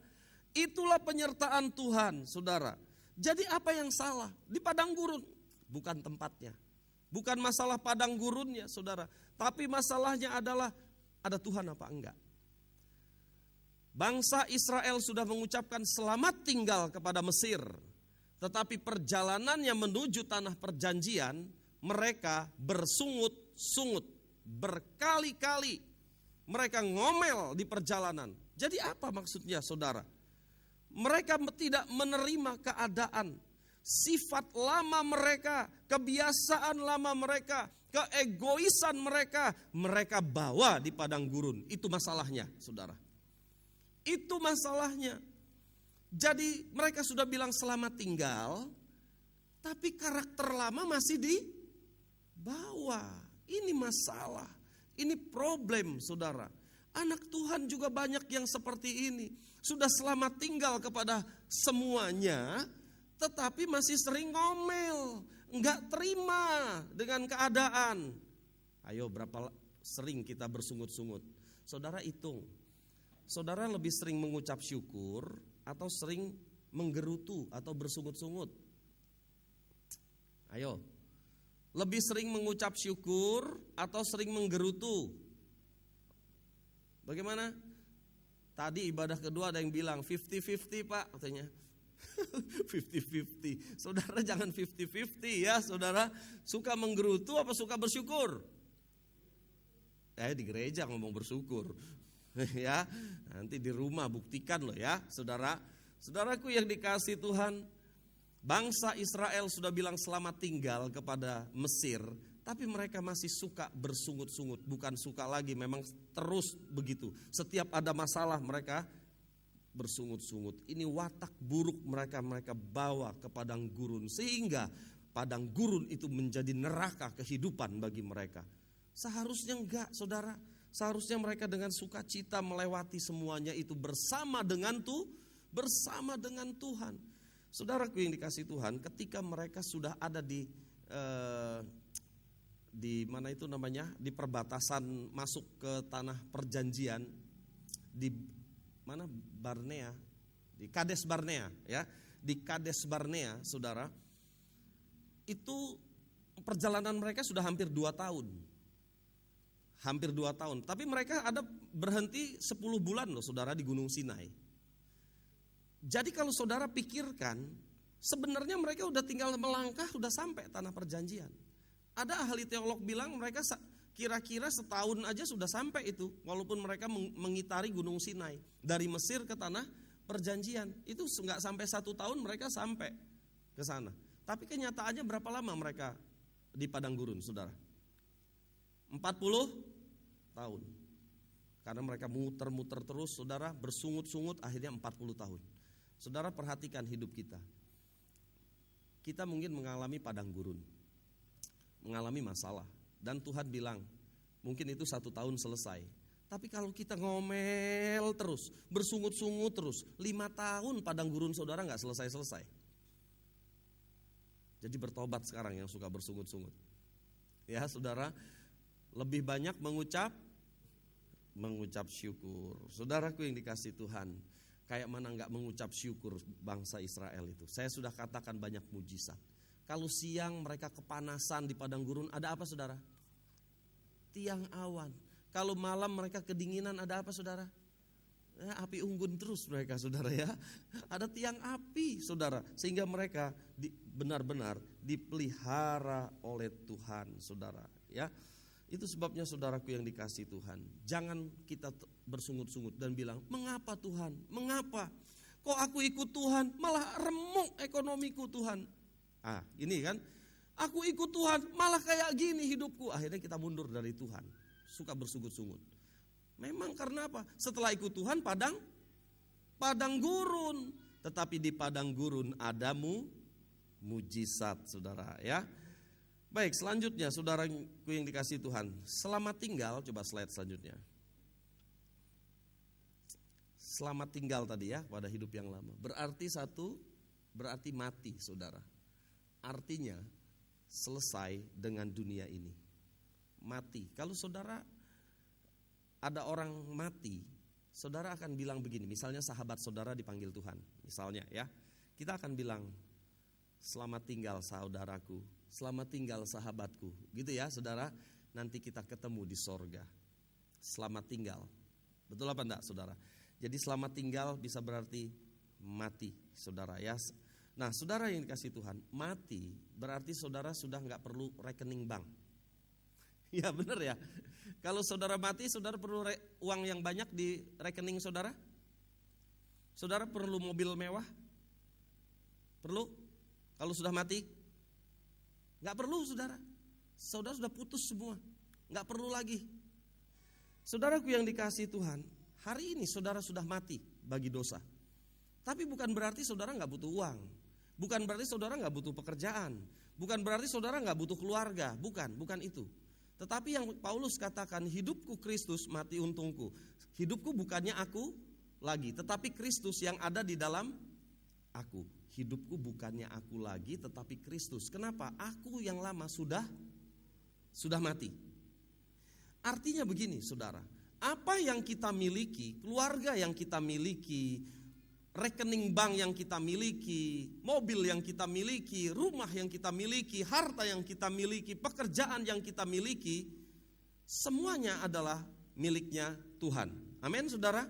Itulah penyertaan Tuhan, saudara. Jadi apa yang salah? Di padang gurun, bukan tempatnya. Bukan masalah padang gurunnya, saudara. Tapi masalahnya adalah, ada Tuhan apa enggak? Bangsa Israel sudah mengucapkan selamat tinggal kepada Mesir. Tetapi perjalanannya menuju tanah perjanjian, mereka bersungut-sungut. Berkali-kali mereka ngomel di perjalanan. Jadi apa maksudnya saudara? Mereka tidak menerima keadaan, sifat lama mereka, kebiasaan lama mereka, keegoisan mereka bawa di padang gurun. Itu masalahnya saudara. Itu masalahnya. Jadi mereka sudah bilang selamat tinggal, tapi karakter lama masih di bawah. Ini masalah, ini problem saudara. Anak Tuhan juga banyak yang seperti ini. Sudah selamat tinggal kepada semuanya, tetapi masih sering ngomel, enggak terima dengan keadaan. Ayo, berapa sering kita bersungut-sungut? Saudara hitung, saudara lebih sering mengucap syukur atau sering menggerutu atau bersungut-sungut? Ayo, lebih sering mengucap syukur atau sering menggerutu? Bagaimana? Tadi ibadah kedua ada yang bilang 50-50 Pak, katanya. 50-50. Saudara jangan 50-50 ya, saudara. Suka menggerutu apa suka bersyukur? Di gereja ngomong bersyukur. Ya, nanti di rumah buktikan loh ya, saudara. Saudaraku yang dikasihi Tuhan, bangsa Israel sudah bilang selamat tinggal kepada Mesir, tapi mereka masih suka bersungut-sungut. Bukan suka lagi, memang terus begitu. Setiap ada masalah mereka bersungut-sungut. Ini watak buruk mereka bawa ke padang gurun. Sehingga padang gurun itu menjadi neraka kehidupan bagi mereka. Seharusnya enggak saudara. Seharusnya mereka dengan sukacita melewati semuanya itu bersama dengan Tuhan. Saudaraku yang dikasihi Tuhan, ketika mereka sudah ada di mana itu namanya, di perbatasan masuk ke tanah perjanjian, di mana, Barnea, di Kades Barnea ya, di Kades Barnea saudara, itu perjalanan mereka sudah hampir 2 tahun. Hampir 2 tahun, tapi mereka ada berhenti 10 bulan loh saudara di Gunung Sinai. Jadi kalau saudara pikirkan, sebenarnya mereka udah tinggal melangkah, udah sampai tanah perjanjian. Ada ahli teolog bilang mereka kira-kira setahun aja sudah sampai itu, walaupun mereka mengitari Gunung Sinai. Dari Mesir ke tanah perjanjian, itu nggak sampai 1 tahun mereka sampai ke sana. Tapi kenyataannya berapa lama mereka di padang gurun saudara? 40 tahun. Karena mereka muter-muter terus saudara, bersungut-sungut, akhirnya 40 tahun. Saudara perhatikan hidup kita. Kita mungkin mengalami padang gurun, mengalami masalah, dan Tuhan bilang mungkin itu 1 tahun selesai. Tapi kalau kita ngomel terus, bersungut-sungut terus, 5 tahun padang gurun saudara gak selesai-selesai. Jadi bertobat sekarang yang suka bersungut-sungut. Ya saudara, lebih banyak mengucap syukur. Saudaraku yang dikasihi Tuhan, kayak mana gak mengucap syukur bangsa Israel itu. Saya sudah katakan banyak mujizat. Kalau siang mereka kepanasan di padang gurun, ada apa saudara? Tiang awan. Kalau malam mereka kedinginan, ada apa saudara? Api unggun terus mereka saudara ya. Ada tiang api saudara, sehingga mereka benar-benar dipelihara oleh Tuhan saudara ya. Itu sebabnya saudaraku yang dikasihi Tuhan, jangan kita bersungut-sungut dan bilang, mengapa Tuhan, mengapa kok aku ikut Tuhan malah remuk ekonomiku Tuhan. Ini kan, aku ikut Tuhan malah kayak gini hidupku. Akhirnya kita mundur dari Tuhan, suka bersungut-sungut. Memang karena apa? Setelah ikut Tuhan padang gurun, tetapi di padang gurun ada mujizat saudara ya. Baik, selanjutnya saudaraku yang dikasihi Tuhan, selamat tinggal. Coba slide selanjutnya. Selamat tinggal tadi ya pada hidup yang lama. Berarti mati saudara. Artinya selesai dengan dunia ini. Mati. Kalau saudara ada orang mati, saudara akan bilang begini, misalnya sahabat saudara dipanggil Tuhan, misalnya ya, kita akan bilang, selamat tinggal saudaraku, selamat tinggal sahabatku, gitu ya saudara, nanti kita ketemu di sorga. Selamat tinggal, betul apa enggak saudara? Jadi selamat tinggal bisa berarti mati saudara ya. Nah saudara yang dikasihi Tuhan, mati berarti saudara sudah enggak perlu rekening bank. Ya benar ya. Kalau saudara mati, saudara perlu uang yang banyak di rekening saudara? Saudara perlu mobil mewah? Perlu? Kalau sudah mati? Gak perlu saudara. Saudara sudah putus semua, gak perlu lagi. Saudaraku yang dikasihi Tuhan, hari ini saudara sudah mati bagi dosa. Tapi bukan berarti saudara gak butuh uang. Bukan berarti saudara gak butuh pekerjaan. Bukan berarti saudara gak butuh keluarga. Bukan itu. Tetapi yang Paulus katakan, hidupku Kristus, mati untungku. Hidupku bukannya aku lagi, tetapi Kristus yang ada di dalam aku. Hidupku bukannya aku lagi, tetapi Kristus. Kenapa? Aku yang lama sudah mati. Artinya begini saudara, apa yang kita miliki, keluarga yang kita miliki, rekening bank yang kita miliki, mobil yang kita miliki, rumah yang kita miliki, harta yang kita miliki, pekerjaan yang kita miliki, semuanya adalah miliknya Tuhan. Amin saudara?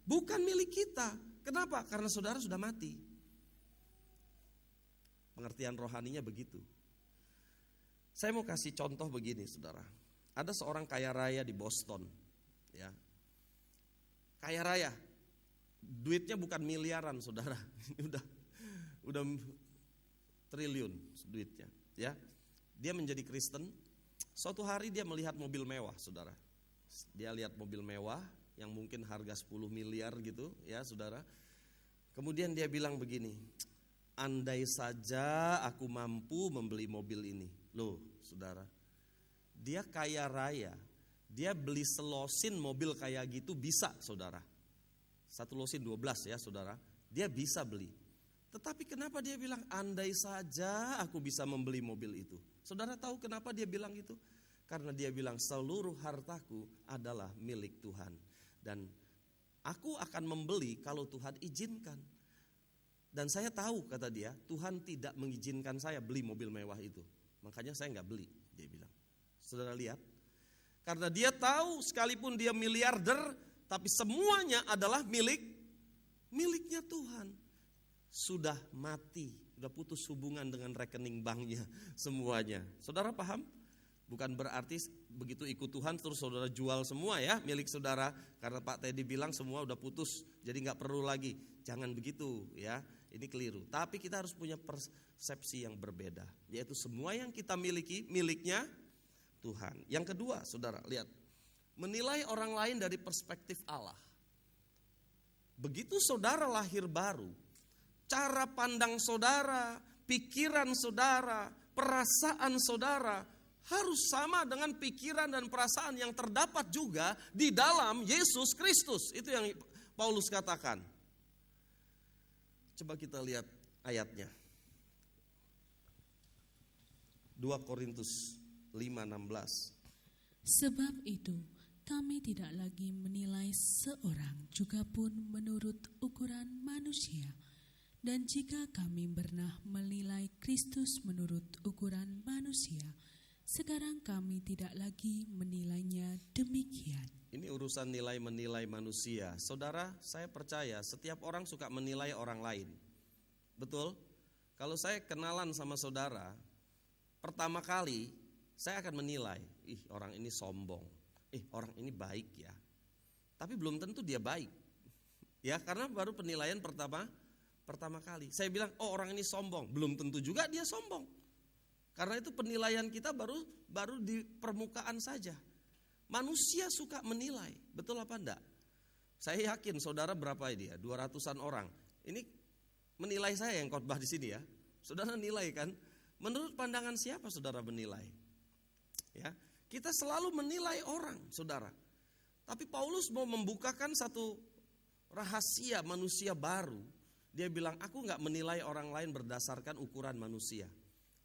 Bukan milik kita. Kenapa? Karena saudara sudah mati. Pengertian rohaninya begitu. Saya mau kasih contoh begini saudara. Ada seorang kaya raya di Boston ya. Kaya raya, duitnya bukan miliaran saudara, udah triliun duitnya ya. Dia menjadi Kristen. Suatu hari dia melihat mobil mewah saudara. Dia lihat mobil mewah yang mungkin harga 10 miliar gitu ya saudara. Kemudian dia bilang begini, andai saja aku mampu membeli mobil ini. Loh saudara, dia kaya raya, dia beli selosin mobil kayak gitu bisa saudara. Satu losin 12 ya saudara, dia bisa beli. Tetapi kenapa dia bilang andai saja aku bisa membeli mobil itu? Saudara tahu kenapa dia bilang itu? Karena dia bilang seluruh hartaku adalah milik Tuhan. Dan aku akan membeli kalau Tuhan izinkan. Dan saya tahu kata dia, Tuhan tidak mengizinkan saya beli mobil mewah itu. Makanya saya gak beli, dia bilang. Saudara lihat, karena dia tahu sekalipun dia miliarder, tapi semuanya adalah miliknya Tuhan. Sudah mati, sudah putus hubungan dengan rekening banknya semuanya. Saudara paham? Bukan berarti begitu ikut Tuhan terus saudara jual semua ya milik saudara. Karena Pak Teddy bilang semua udah putus, jadi gak perlu lagi. Jangan begitu ya, ini keliru. Tapi kita harus punya persepsi yang berbeda, yaitu semua yang kita miliki miliknya Tuhan. Yang kedua saudara lihat, menilai orang lain dari perspektif Allah. Begitu saudara lahir baru, cara pandang saudara, pikiran saudara, perasaan saudara harus sama dengan pikiran dan perasaan yang terdapat juga di dalam Yesus Kristus. Itu yang Paulus katakan. Coba kita lihat ayatnya. 2 Korintus 5:16. Sebab itu kami tidak lagi menilai seorang juga pun menurut ukuran manusia. Dan jika kami pernah menilai Kristus menurut ukuran manusia, Sekarang kami tidak lagi menilainya demikian. Ini urusan menilai manusia. Saudara, saya percaya setiap orang suka menilai orang lain. Betul? Kalau saya kenalan sama saudara, pertama kali saya akan menilai, orang ini sombong, orang ini baik ya. Tapi belum tentu dia baik. Ya, karena baru penilaian pertama kali. Saya bilang, orang ini sombong, belum tentu juga dia sombong. Karena itu penilaian kita baru di permukaan saja. Manusia suka menilai, betul apa enggak? Saya yakin saudara berapa dia? 200-an orang. Ini menilai saya yang khotbah di sini ya. Saudara nilai kan? Menurut pandangan siapa saudara menilai? Ya, kita selalu menilai orang, saudara. Tapi Paulus mau membukakan satu rahasia manusia baru. Dia bilang, aku enggak menilai orang lain berdasarkan ukuran manusia.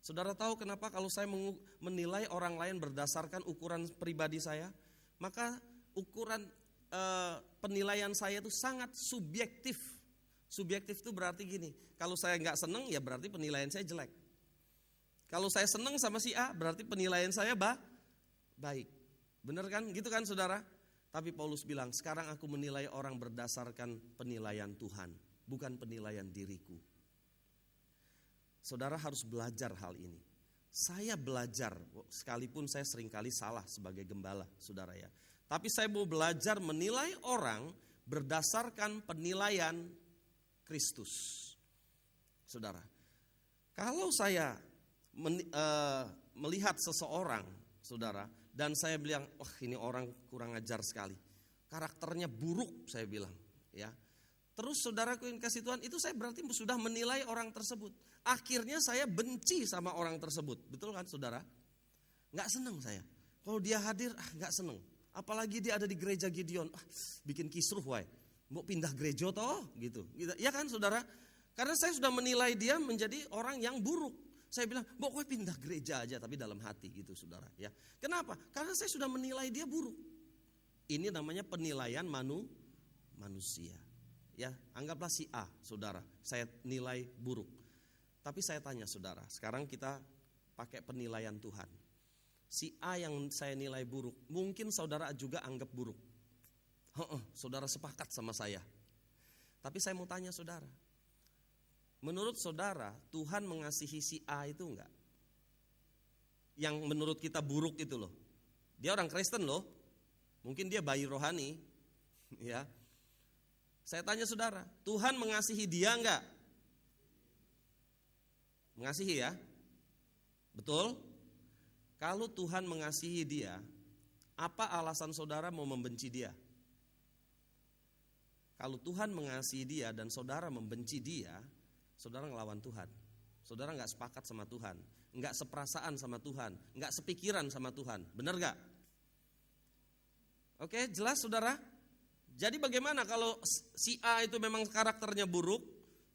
Saudara tahu kenapa kalau saya menilai orang lain berdasarkan ukuran pribadi saya? Maka ukuran penilaian saya itu sangat subjektif. Subjektif itu berarti gini, kalau saya nggak seneng ya berarti penilaian saya jelek. Kalau saya seneng sama si A berarti penilaian saya baik. Benar kan? Gitu kan saudara? Tapi Paulus bilang, sekarang aku menilai orang berdasarkan penilaian Tuhan, bukan penilaian diriku. Saudara harus belajar hal ini. Saya belajar, sekalipun saya seringkali salah sebagai gembala, saudara ya. Tapi saya mau belajar menilai orang berdasarkan penilaian Kristus. Saudara, kalau saya melihat seseorang, saudara, dan saya bilang, ini orang kurang ajar sekali. Karakternya buruk, saya bilang, ya. Terus saudaraku yang kasih Tuhan, itu saya berarti sudah menilai orang tersebut. Akhirnya saya benci sama orang tersebut. Betul kan saudara? Gak seneng saya. Kalau dia hadir, gak seneng. Apalagi dia ada di gereja Gideon. Bikin kisruh wae. Mau pindah gereja toh gitu. Ya kan saudara? Karena saya sudah menilai dia menjadi orang yang buruk. Saya bilang, mau gue pindah gereja aja, tapi dalam hati gitu saudara. Ya, kenapa? Karena saya sudah menilai dia buruk. Ini namanya penilaian manusia. Ya, anggaplah si A, saudara, saya nilai buruk. Tapi saya tanya saudara, sekarang kita pakai penilaian Tuhan. Si A yang saya nilai buruk, mungkin saudara juga anggap buruk. Saudara sepakat sama saya. Tapi saya mau tanya saudara, menurut saudara Tuhan mengasihi si A itu enggak? Yang menurut kita buruk itu loh. Dia orang Kristen loh. Mungkin dia bayi rohani. Ya. Saya tanya saudara, Tuhan mengasihi dia enggak? Mengasihi ya? Betul? Kalau Tuhan mengasihi dia, apa alasan saudara mau membenci dia? Kalau Tuhan mengasihi dia dan saudara membenci dia, saudara ngelawan Tuhan. Saudara enggak sepakat sama Tuhan, enggak seperasaan sama Tuhan, enggak sepikiran sama Tuhan. Benar enggak? Oke, jelas saudara? Jadi bagaimana kalau si A itu memang karakternya buruk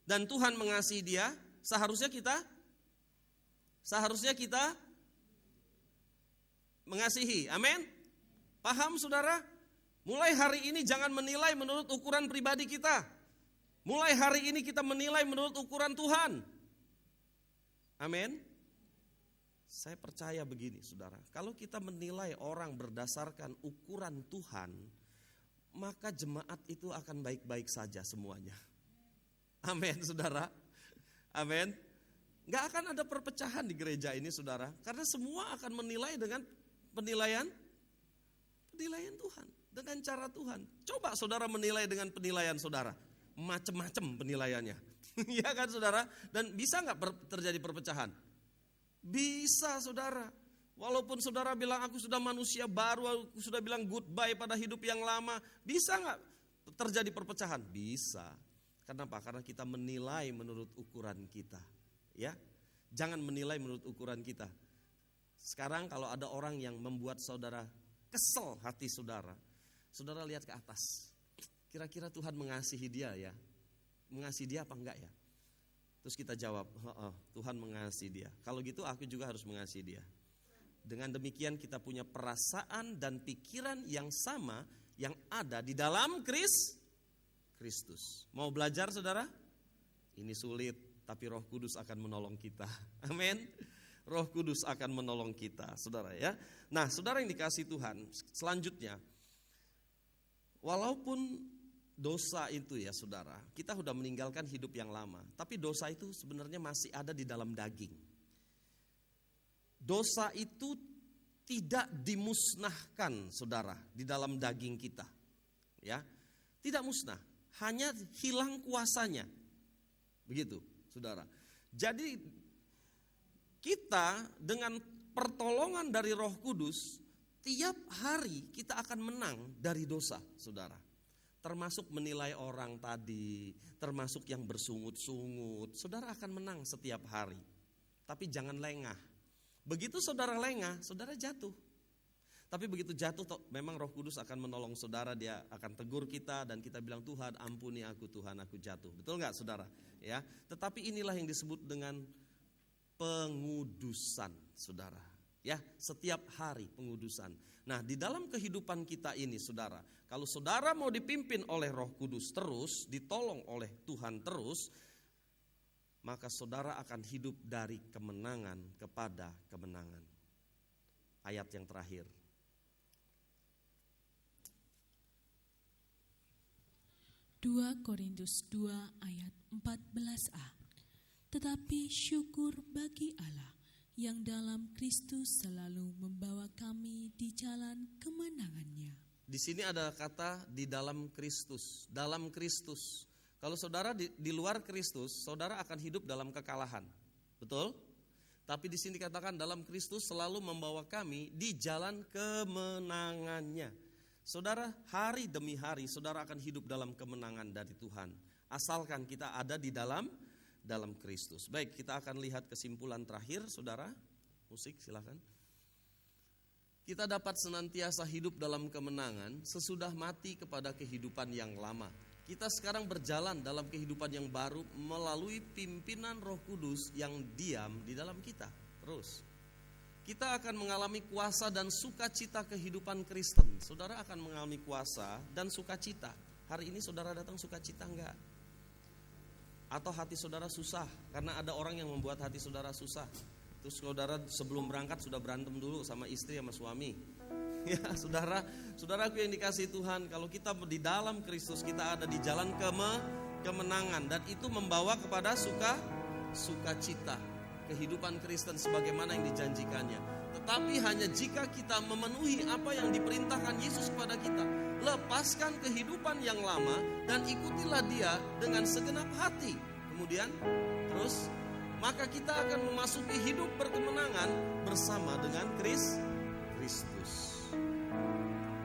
dan Tuhan mengasihi dia, seharusnya kita mengasihi. Amin. Paham saudara? Mulai hari ini jangan menilai menurut ukuran pribadi kita. Mulai hari ini kita menilai menurut ukuran Tuhan. Amin. Saya percaya begini saudara, kalau kita menilai orang berdasarkan ukuran Tuhan, maka jemaat itu akan baik-baik saja semuanya. Amin saudara. Amin. Gak akan ada perpecahan di gereja ini saudara, karena semua akan menilai dengan penilaian Tuhan, dengan cara Tuhan. Coba saudara menilai dengan penilaian saudara, macam-macam penilaiannya. Ya kan saudara? Dan bisa gak terjadi perpecahan? Bisa saudara. Walaupun saudara bilang aku sudah manusia baru, aku sudah bilang goodbye pada hidup yang lama, bisa gak terjadi perpecahan? Bisa. Kenapa? Karena kita menilai menurut ukuran kita. Ya, jangan menilai menurut ukuran kita. Sekarang kalau ada orang yang membuat saudara kesel hati saudara, saudara lihat ke atas. Kira-kira Tuhan mengasihi dia ya? Mengasihi dia apa enggak ya? Terus kita jawab, Tuhan mengasihi dia. Kalau gitu aku juga harus mengasihi dia. Dengan demikian kita punya perasaan dan pikiran yang sama yang ada di dalam Kristus. Mau belajar saudara? Ini sulit, tapi Roh Kudus akan menolong kita. Amin. Roh Kudus akan menolong kita, saudara ya. Nah, saudara yang dikasihi Tuhan, selanjutnya, walaupun dosa itu ya saudara, kita sudah meninggalkan hidup yang lama, tapi dosa itu sebenarnya masih ada di dalam daging. Dosa itu tidak dimusnahkan saudara di dalam daging kita, ya, tidak musnah, hanya hilang kuasanya, begitu saudara. Jadi kita dengan pertolongan dari Roh Kudus, tiap hari kita akan menang dari dosa, saudara. Termasuk menilai orang tadi, termasuk yang bersungut-sungut, saudara akan menang setiap hari. Tapi jangan lengah. Begitu saudara lengah, saudara jatuh. Tapi begitu jatuh, memang Roh Kudus akan menolong saudara, dia akan tegur kita dan kita bilang, Tuhan ampuni aku, Tuhan aku jatuh. Betul nggak saudara? Ya. Tetapi inilah yang disebut dengan pengudusan, saudara. Ya, setiap hari pengudusan. Nah, di dalam kehidupan kita ini, saudara, kalau saudara mau dipimpin oleh Roh Kudus terus, ditolong oleh Tuhan terus, maka saudara akan hidup dari kemenangan kepada kemenangan. Ayat yang terakhir. Dua Korintus 2 ayat 14a. Tetapi syukur bagi Allah yang dalam Kristus selalu membawa kami di jalan kemenangannya. Di sini ada kata di dalam Kristus, dalam Kristus. Kalau saudara di luar Kristus, saudara akan hidup dalam kekalahan. Betul? Tapi di sini dikatakan dalam Kristus selalu membawa kami di jalan kemenangannya. Saudara, hari demi hari saudara akan hidup dalam kemenangan dari Tuhan. Asalkan kita ada di dalam Kristus. Baik, kita akan lihat kesimpulan terakhir, saudara. Musik silakan. Kita dapat senantiasa hidup dalam kemenangan sesudah mati kepada kehidupan yang lama. Kita sekarang berjalan dalam kehidupan yang baru melalui pimpinan Roh Kudus yang diam di dalam kita. Terus, kita akan mengalami kuasa dan sukacita kehidupan Kristen. Saudara akan mengalami kuasa dan sukacita. Hari ini saudara datang sukacita enggak? Atau hati saudara susah karena ada orang yang membuat hati saudara susah. Terus saudara sebelum berangkat sudah berantem dulu sama istri sama suami. Ya, saudaraku yang dikasihi Tuhan, kalau kita di dalam Kristus kita ada di jalan kemenangan dan itu membawa kepada sukacita kehidupan Kristen sebagaimana yang dijanjikannya. Tetapi hanya jika kita memenuhi apa yang diperintahkan Yesus kepada kita. Lepaskan kehidupan yang lama dan ikutilah Dia dengan segenap hati. Kemudian terus, maka kita akan memasuki hidup berkemenangan bersama dengan Kristus.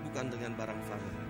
Bukan dengan barang fana.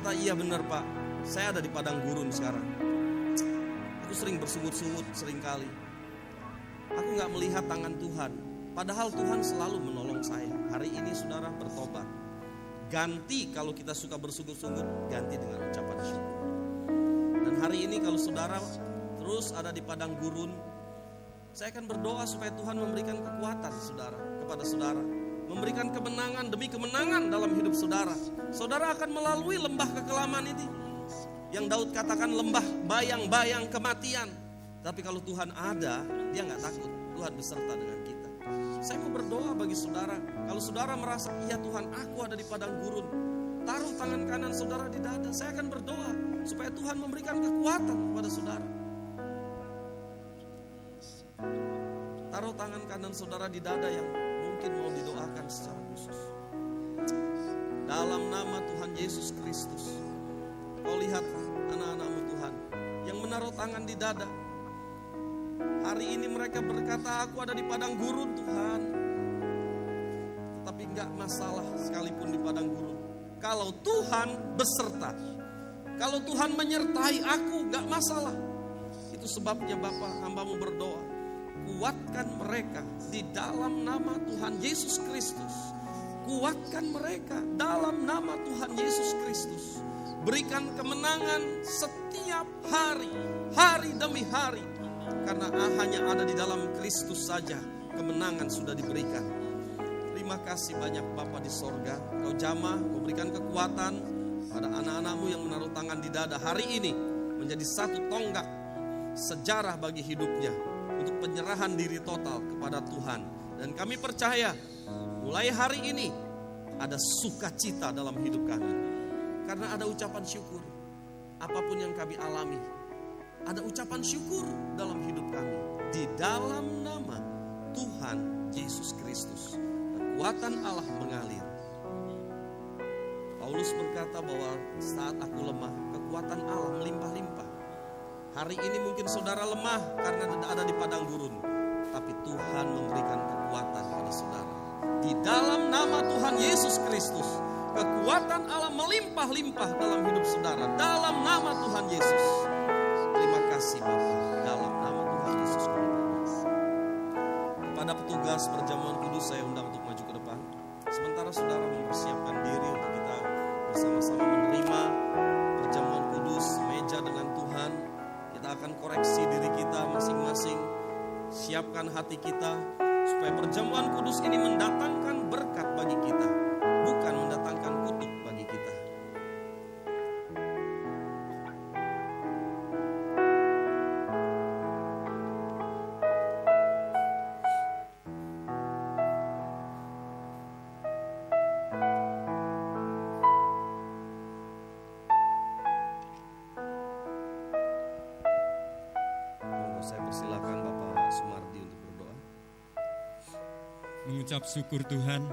berkata, iya benar Pak, saya ada di padang gurun sekarang. Aku sering bersungut-sungut seringkali. Aku gak melihat tangan Tuhan. Padahal Tuhan selalu menolong saya. Hari ini saudara bertobat. Ganti kalau kita suka bersungut-sungut, ganti dengan ucapan syukur. Dan hari ini kalau saudara terus ada di padang gurun, saya akan berdoa supaya Tuhan memberikan kekuatan saudara kepada saudara, memberikan kemenangan demi kemenangan dalam hidup saudara. Saudara akan melalui lembah kekelaman ini, yang Daud katakan lembah bayang-bayang kematian. Tapi kalau Tuhan ada, dia gak takut. Tuhan beserta dengan kita. Saya mau berdoa bagi saudara. Kalau saudara merasa, iya Tuhan, aku ada di padang gurun, taruh tangan kanan saudara di dada. Saya akan berdoa supaya Tuhan memberikan kekuatan kepada saudara. Taruh tangan kanan saudara di dada yang mungkin mau didoakan secara khusus. Dalam nama Tuhan Yesus Kristus, kau lihat anak-anakmu Tuhan yang menaruh tangan di dada. Hari ini mereka berkata, aku ada di padang gurun Tuhan. Tetapi enggak masalah sekalipun di padang gurun. Kalau Tuhan beserta, kalau Tuhan menyertai aku, enggak masalah. Itu sebabnya Bapa, hambamu berdoa, kuatkan mereka di dalam nama Tuhan Yesus Kristus. Kuatkan mereka dalam nama Tuhan Yesus Kristus. Berikan kemenangan setiap hari, hari demi hari. Karena hanya ada di dalam Kristus saja kemenangan sudah diberikan. Terima kasih banyak Bapa di sorga. Kau jamah, kau berikan kekuatan pada anak-anakmu yang menaruh tangan di dada hari ini, menjadi satu tonggak sejarah bagi hidupnya untuk penyerahan diri total kepada Tuhan. Dan kami percaya mulai hari ini ada sukacita dalam hidup kami. Karena ada ucapan syukur. Apapun yang kami alami, ada ucapan syukur dalam hidup kami. Di dalam nama Tuhan Yesus Kristus, kekuatan Allah mengalir. Paulus berkata bahwa saat aku lemah, kekuatan Allah melimpah-limpah. Hari ini mungkin saudara lemah karena ada di padang gurun, tapi Tuhan memberikan kekuatan pada saudara. Di dalam nama Tuhan Yesus Kristus, kekuatan Allah melimpah-limpah dalam hidup saudara. Dalam nama Tuhan Yesus. Terima kasih Bapa, dalam nama Tuhan Yesus Kristus. Kepada petugas perjamuan kudus saya undang untuk maju ke depan. Sementara saudara mempersiapkan diri untuk kita bersama-sama menerima perjamuan kudus, meja dengan Tuhan. Kita akan koreksi diri kita masing-masing. Siapkan hati kita supaya perjamuan kudus ini mendatangkan berkat bagi kita, bukan mendatangkan kutuk bagi kita. Saya persilakan Bapak Sumardi untuk berdoa. Mengucap syukur Tuhan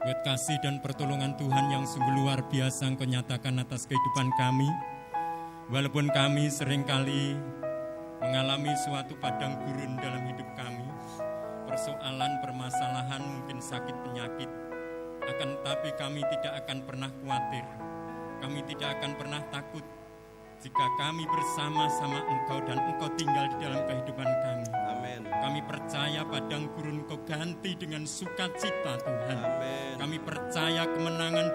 buat kasih dan pertolongan Tuhan yang sungguh luar biasa Engkau nyatakan atas kehidupan kami. Walaupun kami seringkali mengalami suatu padang gurun dalam hidup kami, persoalan, permasalahan, mungkin sakit penyakit, akan tetapi kami tidak akan pernah khawatir. Kami tidak akan pernah takut jika kami bersama-sama Engkau dan Engkau tinggal di dalam kehidupan kami. Amin. Kami percaya padang gurun Engkau ganti dengan sukacita Tuhan. Amin. Kami percaya kemenangan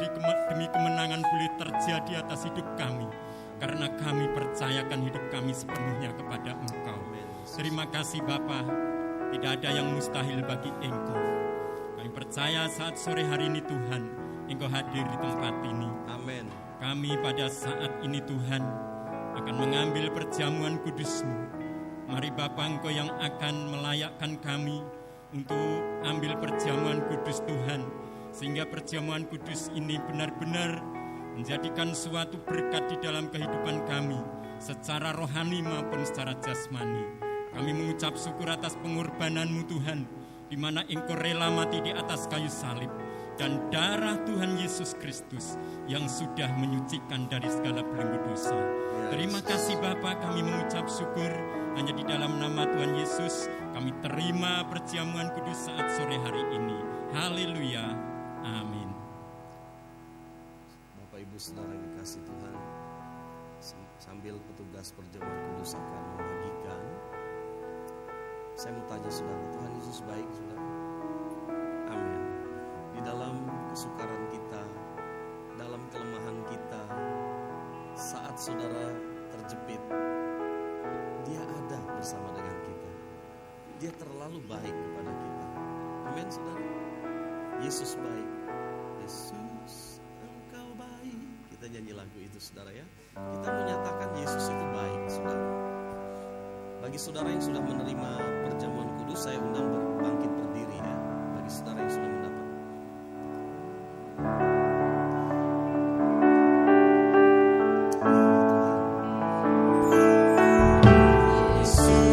demi kemenangan boleh terjadi atas hidup kami. Karena kami percayakan hidup kami sepenuhnya kepada Engkau. Amin. Terima kasih Bapa, tidak ada yang mustahil bagi Engkau. Kami percaya saat sore hari ini Tuhan, Engkau hadir di tempat ini. Amin. Kami pada saat ini Tuhan akan mengambil perjamuan kudus-Mu. Mari Bapa, Engkau yang akan melayakkan kami untuk ambil perjamuan kudus Tuhan, sehingga perjamuan kudus ini benar-benar menjadikan suatu berkat di dalam kehidupan kami, secara rohani maupun secara jasmani. Kami mengucap syukur atas pengorbanan-Mu Tuhan, di mana Engkau rela mati di atas kayu salib, dan darah Tuhan Yesus Kristus yang sudah menyucikan dari segala belenggu dosa. Terima kasih Bapa, kami mengucap syukur hanya di dalam nama Tuhan Yesus kami terima perjamuan kudus saat sore hari ini. Haleluya, amin. Bapak Ibu saudara yang dikasih Tuhan, sambil petugas perjamuan kudus akan membagikan, saya mau tanya saudara, Tuhan Yesus baik saudara? Amin. Di dalam kesukaran kita, dalam kelemahan kita, saat saudara terjepit, Dia ada bersama dengan kita. Dia terlalu baik kepada kita. Amin saudara. Yesus baik. Yesus Engkau baik. Kita nyanyi lagu itu saudara ya. Kita menyatakan Yesus itu baik saudara. Bagi saudara yang sudah menerima perjamuan kudus, saya undang bangkit berdiri ya. Bagi saudara yang sudah mendapat. Kasih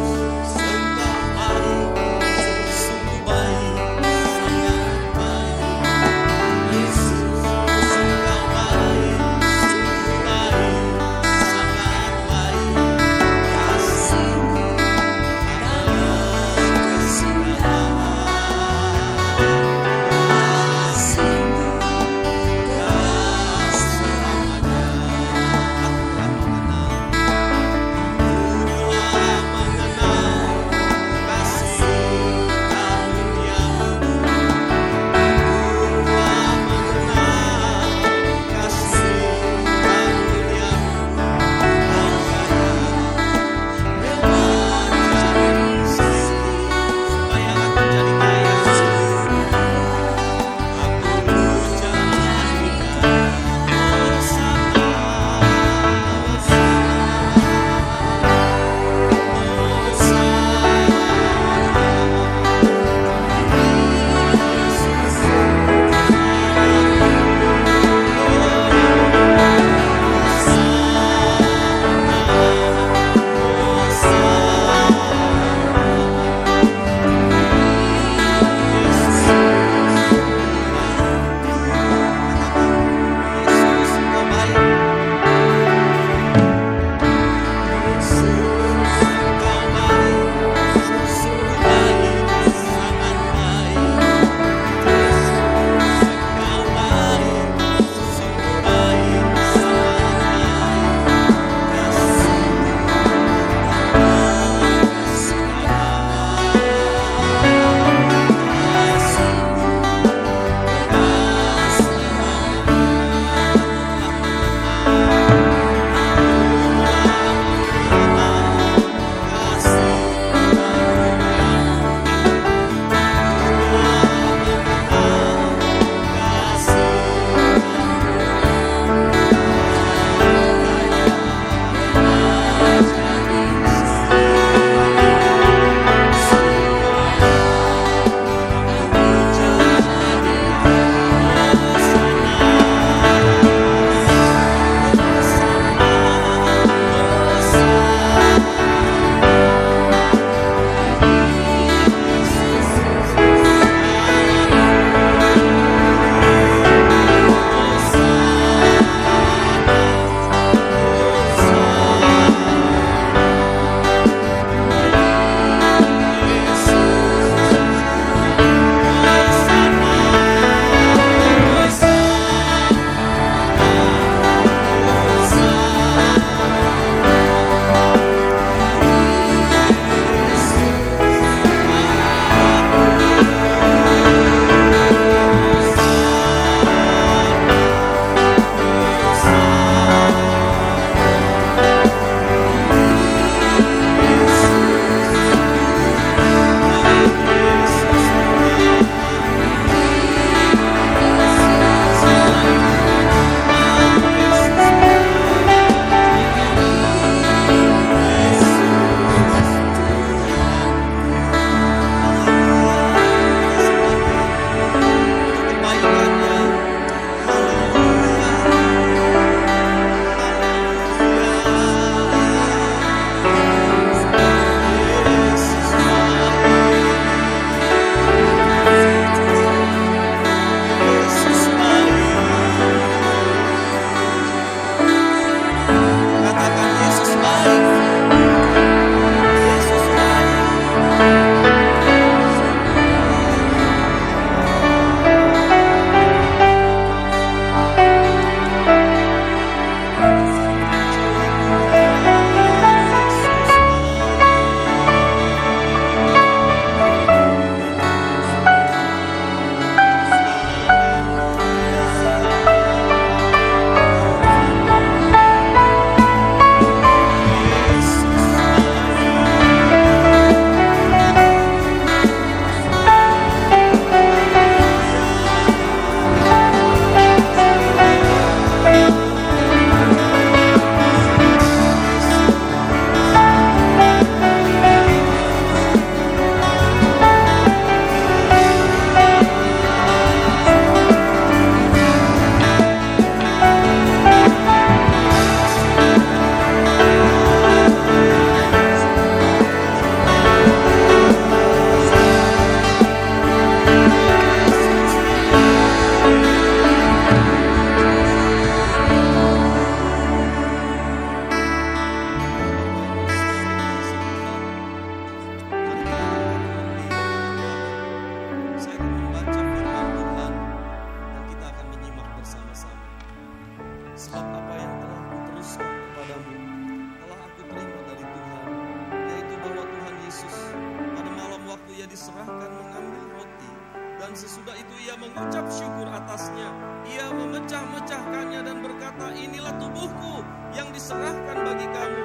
Dan sesudah itu ia mengucap syukur atasnya. Ia memecah-mecahkannya dan berkata, inilah tubuhku yang diserahkan bagi kamu.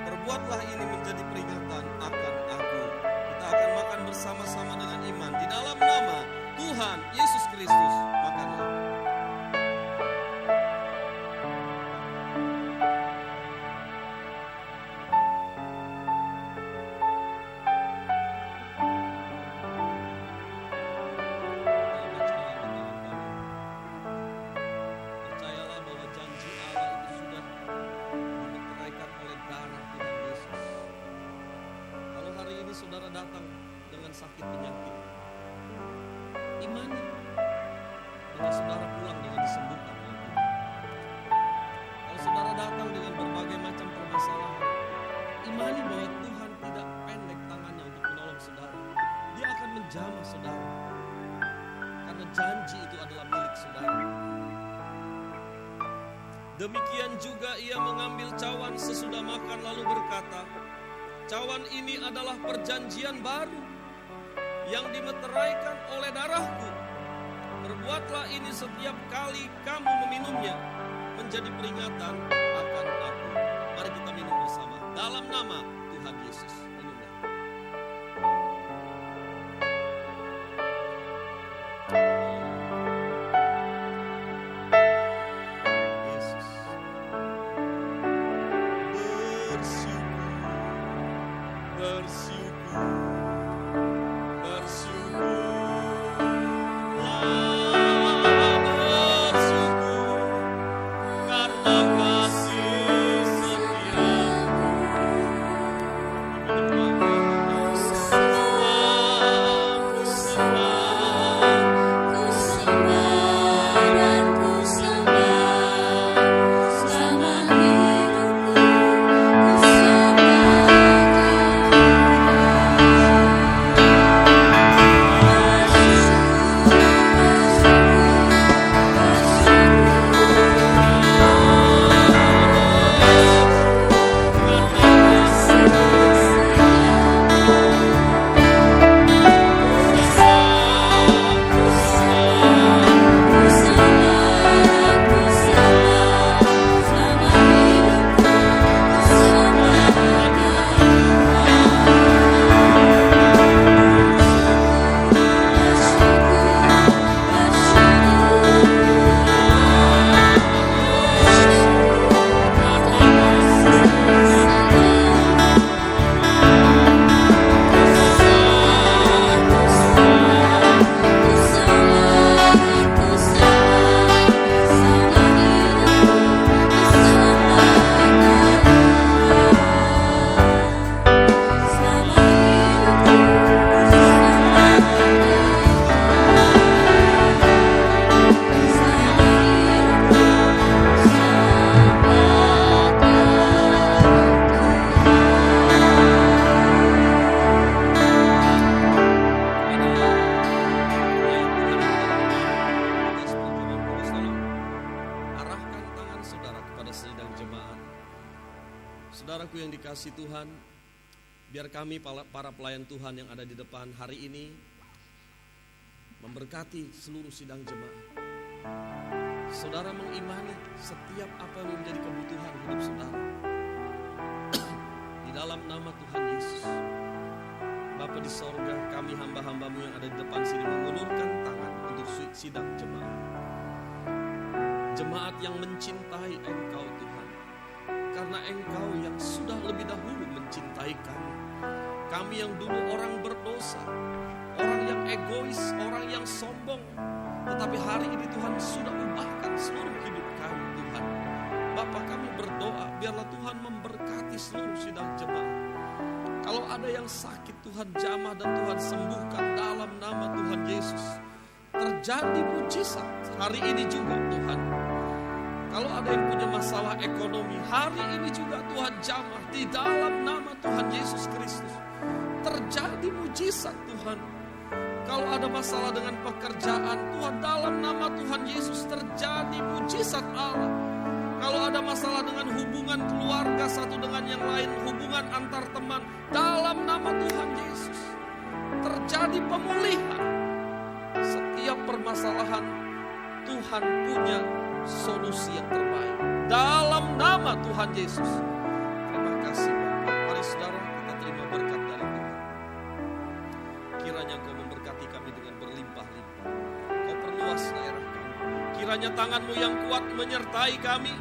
Perbuatlah ini menjadi peringatan akan aku. Kita akan makan bersama-sama dengan iman. Di dalam nama Tuhan Yesus Kristus, makanlah. Saudara datang dengan sakit penyakit, imani bahwa saudara pulang dengan disembuhkan oleh Tuhan. Kalau saudara datang dengan berbagai macam permasalahan, imani bahwa Tuhan tidak pendek tangannya untuk menolong saudara. Dia akan menjamah saudara, karena janji itu adalah milik saudara. Demikian juga ia mengambil cawan sesudah makan lalu berkata, cawan ini adalah perjanjian baru yang dimeteraikan oleh darahku. Perbuatlah ini setiap kali kamu meminumnya menjadi peringatan akan aku. Mari kita minum bersama. Dalam nama Tuhan Yesus. Minumlah. Yesus. Bersyukur, bersyukur, bersyukur karena kasih Saudaraku yang dikasihi Tuhan, biar kami para pelayan Tuhan yang ada di depan hari ini memberkati seluruh sidang jemaat. Saudara mengimani setiap apa yang menjadi kebutuhan hidup saudara. Di dalam nama Tuhan Yesus, Bapa di sorga, kami hamba-hambamu yang ada di depan sini mengulurkan tangan untuk sidang jemaat. Jemaat yang mencintai Engkau Tuhan, karena Engkau yang sudah lebih dahulu mencintai kami. Kami yang dulu orang berdosa, orang yang egois, orang yang sombong, tetapi hari ini Tuhan sudah ubahkan seluruh hidup kami Tuhan. Bapa, kami berdoa biarlah Tuhan memberkati seluruh sidang jemaat. Kalau ada yang sakit Tuhan jamah dan Tuhan sembuhkan dalam nama Tuhan Yesus. Terjadi mujizat hari ini juga Tuhan. Kalau ada yang punya masalah ekonomi, hari ini juga Tuhan jamah di dalam nama Tuhan Yesus Kristus. Terjadi mujizat Tuhan. Kalau ada masalah dengan pekerjaan, Tuhan dalam nama Tuhan Yesus terjadi mujizat Allah. Kalau ada masalah dengan hubungan keluarga satu dengan yang lain, hubungan antar teman, dalam nama Tuhan Yesus terjadi pemulihan. permasalahan, Tuhan punya solusi yang terbaik. Dalam nama Tuhan Yesus. Terima kasih Bapak. Mari saudara, kita terima berkat dari Tuhan. Kiranya Engkau memberkati kami dengan berlimpah-limpah. Kau perluas daerah kami. Kiranya tangan-Mu yang kuat menyertai kami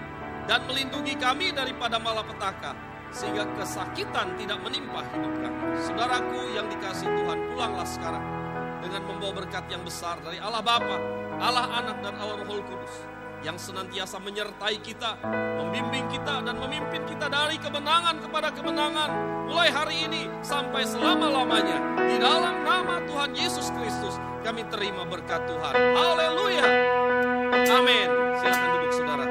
dan melindungi kami daripada malapetaka, sehingga kesakitan tidak menimpa hidup kami. Saudaraku yang dikasihi Tuhan, pulanglah sekarang dengan membawa berkat yang besar dari Allah Bapa, Allah Anak dan Allah Roh Kudus, yang senantiasa menyertai kita, membimbing kita dan memimpin kita dari kemenangan kepada kemenangan, mulai hari ini sampai selama-lamanya. Di dalam nama Tuhan Yesus Kristus kami terima berkat Tuhan. Haleluya. Amin. Silakan duduk saudara.